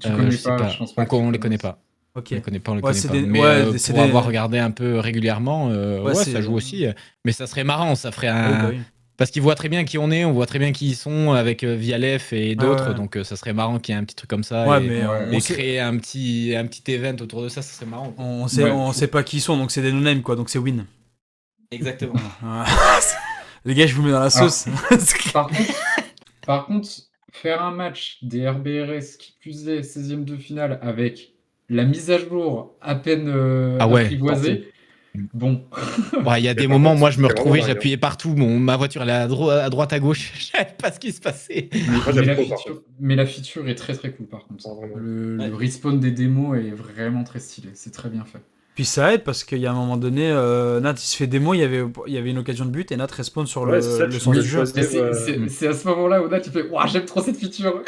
Tu connais je sais pas, pas. je pense pas. On les connaît pas. Ok. On les connaît pas, on les Ouais, connaît c'est pas. des- Mais ouais, c'est pour des- avoir regardé un peu régulièrement, c'est- ça joue aussi. Mais ça serait marrant, ça ferait Oui, un. bah oui. Parce qu'ils voient très bien qui on est, on voit très bien qui ils sont avec Vialef et d'autres, ouais. donc ça serait marrant qu'il y ait un petit truc comme ça. Ouais, et, mais ouais. et on sait, créer un petit event autour de ça, ça serait marrant. quoi. on sait, Ouais. on sait pas qui ils sont, donc c'est des no-names quoi, donc c'est win. Exactement. Les gars, je vous mets dans la sauce. Par contre, faire un match des RBRS qui plus est 16e de finale avec la mise à jour à peine Ah ouais, apprivoisée, bon. Il y a des par moments, contre, moi je me c'est retrouvais, vraiment j'appuyais partout, ma voiture elle est à droite, à gauche, je savais pas ce qui se passait. Mais la feature est très très cool par contre. Oh, vraiment. Le respawn des démos est vraiment très stylé, c'est très bien fait. Puis ça aide parce qu'il y a un moment donné, Nat il se fait démo, il y avait une occasion de but et Nat respawn sur Ouais, c'est ça, le tu sens peux du jeu. choisir. C'est à ce moment-là où là tu fais Ouah, j'aime trop cette feature.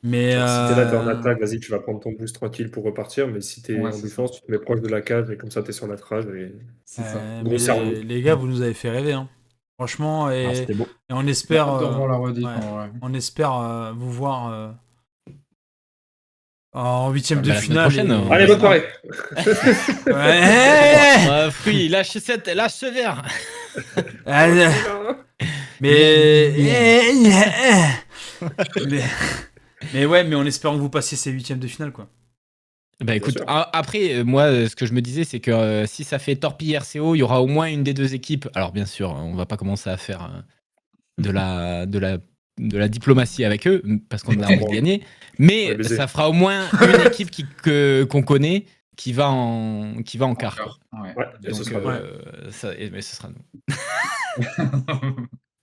Mais Si t'es là, t'es en attaque, vas-y, tu vas prendre ton boost tranquille pour repartir. Mais si t'es Ouais, en c'est défense, tu te mets proche de la cage et comme ça, t'es sur l'atrage. Et... C'est ça. Gros mais cerveau. les gars, vous nous avez fait rêver. Hein. Franchement, et, Ah, c'était beau. et on espère, Hâte de revoir la rediff, ouais. en vrai. on espère vous voir en huitième de la semaine finale. prochaine, on Allez, bonne soirée. Ouais. Fruit, lâche ce verre. Allez. Mais ouais, mais en espérant que vous passiez ces huitièmes de finale, quoi. Bah écoute, sûr. après, moi, ce que je me disais, c'est que si ça fait Torpille RCO, il y aura au moins une des deux équipes. Alors bien sûr, on va pas commencer à faire de la diplomatie avec eux, parce qu'on a envie de gagner, mais Ouais, baiser. ça fera au moins une équipe qu'on connaît qui va en quart. quoi. Ouais. Ouais, et ce Donc, sera bien. mais ce sera nous.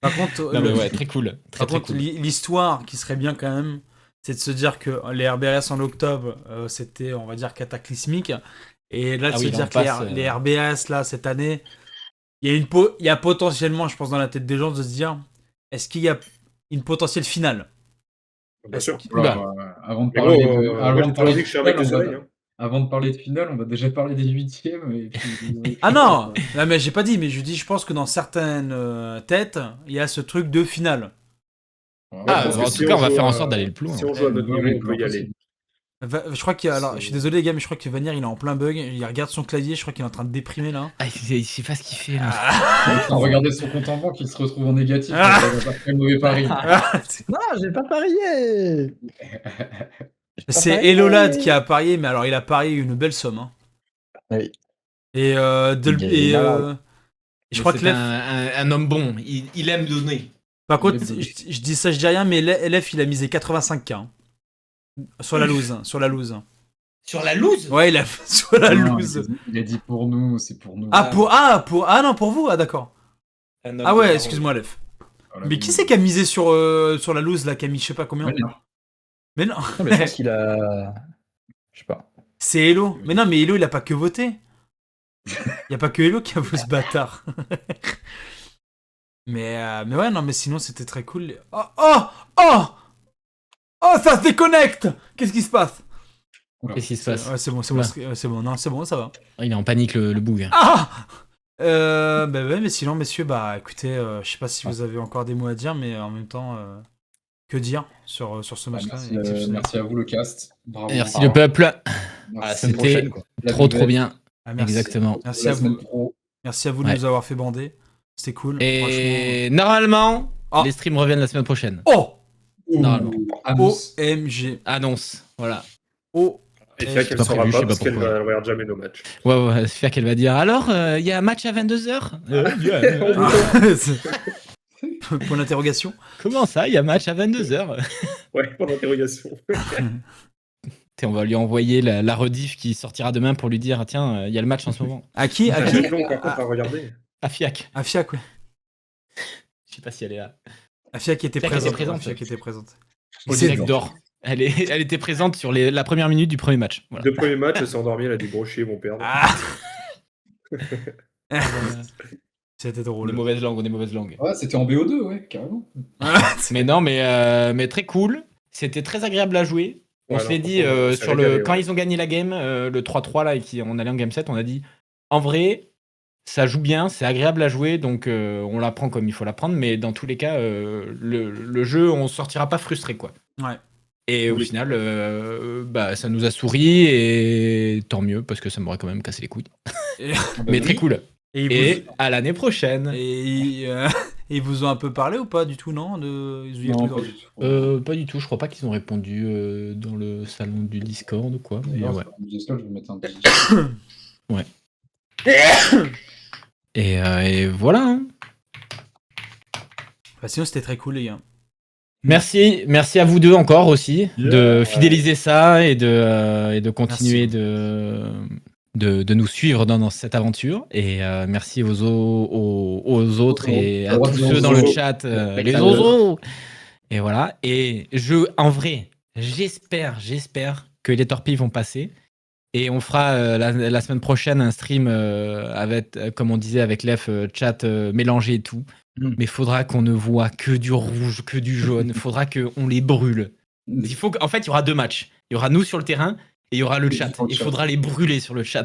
Par contre, Non, mais ouais, très cool. Très, par très contre, cool. l'histoire qui serait bien quand même, c'est de se dire que les RBRS en octobre, c'était, on va dire, cataclysmique. Et là, de Ah se oui, là, dire on que passe, les RBRS, là, cette année, il y a potentiellement, je pense, dans la tête des gens de se dire, est-ce qu'il y a une potentielle finale? Bien sûr. Alors, Oula. avant de Mais parler bon, de, moi, avant j'ai de toujours parler dit de que je suis un mec finale, des on va, oreilles. Hein. avant de parler de finale, on va déjà parler des huitièmes. Et puis, Ah non, non, mais j'ai pas dit, mais je pense que dans certaines têtes, il y a ce truc de finale. Moi, Ah, je pense que en si tout cas, on va joue faire en à- sorte d'aller le plus loin. Si on joue à notre Ouais, niveau, le on peut plus y aller. possible. Je crois qu'il y a, alors, C'est- je suis désolé les gars, mais je crois que Vanir il est en plein bug. Il regarde son clavier, je crois qu'il est en train de déprimer là. Ah, il sait pas ce qu'il fait là. Il est en train de regarder son compte en banque, il se retrouve en négatif. Ah. Donc, ça va pas faire mauvais pari. Non, j'ai pas parié. C'est Elolad qui a parié, mais alors il a parié une belle somme. Hein. Oui. Et, je crois que c'est Lef, un homme bon. Il aime donner. par contre, Il est je dis ça, je dis rien, mais Lef il a misé 85K hein. Sur la loose, sur la loose. Sur la loose. Ouais, il a sur la Non, loose. il a dit pour nous, c'est pour nous. Ah non pour vous, ah d'accord. Ah ouais, excuse-moi Lef. Voilà, Mais vous- qui c'est qui a misé sur la loose là, qui a mis je sais pas combien? Ouais, non. Mais non, Non, mais je pense qu'il a. Je sais pas. c'est Hello. Mais non, mais Hello il a pas que voté. Il y a pas que Hello qui a voté ce bâtard. mais ouais, non, mais sinon c'était très cool. Oh, ça se déconnecte. Qu'est-ce qui se passe? Qu'est-ce qui se passe? Ouais, c'est bon, Oula. c'est bon, non, c'est bon, ça va. Il est en panique le boug. Ah bah ouais, mais sinon, messieurs, bah écoutez, je sais pas si vous avez encore des mots à dire, mais en même temps, que dire sur ce match-là? Merci, exceptionnel. merci à vous, le cast. Bravo. Merci le peuple. À la Merci. semaine C'était prochaine, quoi. La trop buvette. bien. Ah, merci. Exactement. Merci La à vous. semaine pro. Merci à vous de Ouais. nous avoir fait bander. C'était cool. Et normalement, Ah. les streams reviennent la semaine prochaine. Franchement. Normalement. Annonce. OMG. Annonce. Voilà. Oh. Et Fia qu'elle pas saura prévu, je pas sais parce pas qu'elle pourquoi. regarde jamais nos matchs. Ouais, j'espère qu'elle va dire alors, il y a un match à 22h Point d'interrogation. Comment ça, il y a un match à 22h Ouais, pour l'interrogation. On va lui envoyer la rediff qui sortira demain pour lui dire ah, tiens, il y a le match en ce moment. À qui? À C'est qui? long par contre à regarder. À Fiac. À Fiac, ouais. Je sais pas si elle est là. À Fiac qui était Fiac présente. était présente. Fiac était présente. Au C'est- Fiac d'or. Elle était présente sur la première minute du premier match. Voilà. Deux premiers matchs, elle s'est endormie, elle a dit gros chier, ils vont perdre. Ah. C'était On est drôle. mauvaise langue, on est mauvaise langue. Ouais, c'était en BO2, ouais, carrément. Mais non, mais très cool. C'était très agréable à jouer. On Ouais, s'est non, dit, franchement, on s'est sur régalé, quand ouais. ils ont gagné la game, le 3-3, là, et on allait en game 7, on a dit, en vrai, ça joue bien, c'est agréable à jouer, donc on la prend comme il faut la prendre, mais dans tous les cas, le jeu, on sortira pas frustré, quoi. Ouais. Et au Oui. final, bah, ça nous a souri, et tant mieux, parce que ça m'aurait quand même cassé les couilles. Et, Mais très cool. et ils Et vous, à l'année prochaine. ils vous ont un peu parlé ou pas du tout, non ils ont Non, dit- pas du tout. Pas du tout, je crois pas qu'ils ont répondu dans le salon du Discord ou quoi. Mais Non, ouais. J'espère que je vais mettre un petit. Et voilà. Hein. Bah, sinon, c'était très cool, les gars. Merci à vous deux encore aussi de Yeah. fidéliser ça et de continuer de nous suivre dans cette aventure. Et merci aux autres et à tous ceux dans le chat, les oiseaux. Et voilà. Et en vrai, j'espère que les torpilles vont passer. Et on fera la semaine prochaine un stream avec, comme on disait, avec l'EF chat mélangé et tout. Mm. Mais faudra qu'on ne voit que du rouge, que du jaune. Faudra qu'on les brûle. En fait, il y aura deux matchs. Il y aura nous sur le terrain et il y aura le Et chat. sur le Il chat. faudra les brûler sur le chat.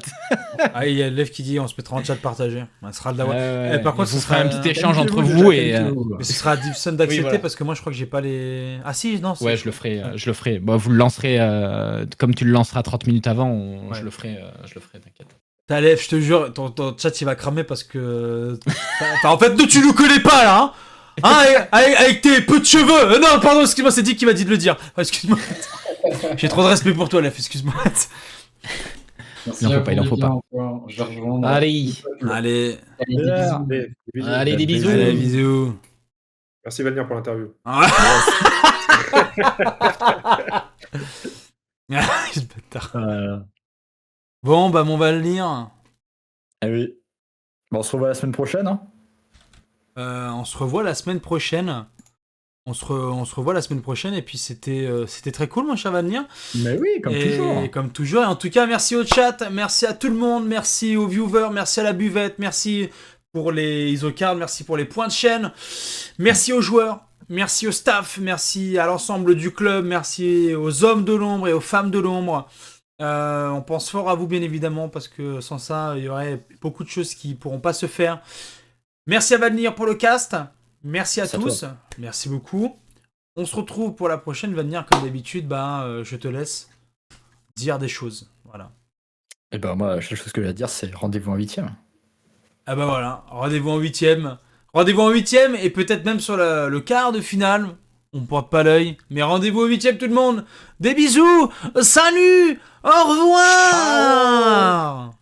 Ah, il y a Lev qui dit on se mettra en chat partagé. Ça sera le dawa. Ouais, par contre, vous ce ferez sera un petit échange entre vous et. Mais ce sera à Dibson d'accepter voilà. parce que moi je crois que j'ai pas les. Ah si, non. Ouais, je le ferai. Bon, vous le lancerez comme tu le lanceras 30 minutes avant. Ouais. Je le ferai, t'inquiète. T'as Lev, je te jure, ton chat il va cramer parce que. En fait, tu nous connais pas là, hein, avec tes peu de cheveux. Non, pardon, excuse-moi, c'est Dick qui m'a dit de le dire. Excuse-moi. J'ai trop de respect pour toi, Lev, excuse-moi. Merci Il en faut à pas, vous, il en faut les pas. gars, encore. Je vais rejoindre. Allez, Allez, Allez, des bisous. Allez, allez, des bisous. des bisous. allez, bisous. Merci Valnier pour l'interview. Ah. Ce bâtard. Bon, bah, on va le lire. Ah oui. Bon, on se revoit la semaine prochaine. Hein. On se revoit la semaine prochaine. On se revoit la semaine prochaine et puis c'était très cool, mon cher Vanir. Mais oui, comme Et toujours. comme toujours. Et en tout cas, merci au chat, merci à tout le monde, merci aux viewers, merci à la buvette, merci pour les Isocards, merci pour les points de chaîne, merci aux joueurs, merci au staff, merci à l'ensemble du club, merci aux hommes de l'ombre et aux femmes de l'ombre. On pense fort à vous bien évidemment parce que sans ça il y aurait beaucoup de choses qui pourront pas se faire. Merci à Valnir pour le cast, merci à tous, merci beaucoup. On se retrouve pour la prochaine Valnir comme d'habitude, je te laisse dire des choses, voilà. Et ben moi, la seule chose que j'ai à dire, c'est rendez-vous en 8ème. Ah bah voilà, rendez-vous en 8ème. Rendez-vous en 8ème et peut-être même sur le quart de finale. On ne porte pas l'œil, mais rendez-vous au 8ème tout le monde. Des bisous, salut, au revoir. Ciao.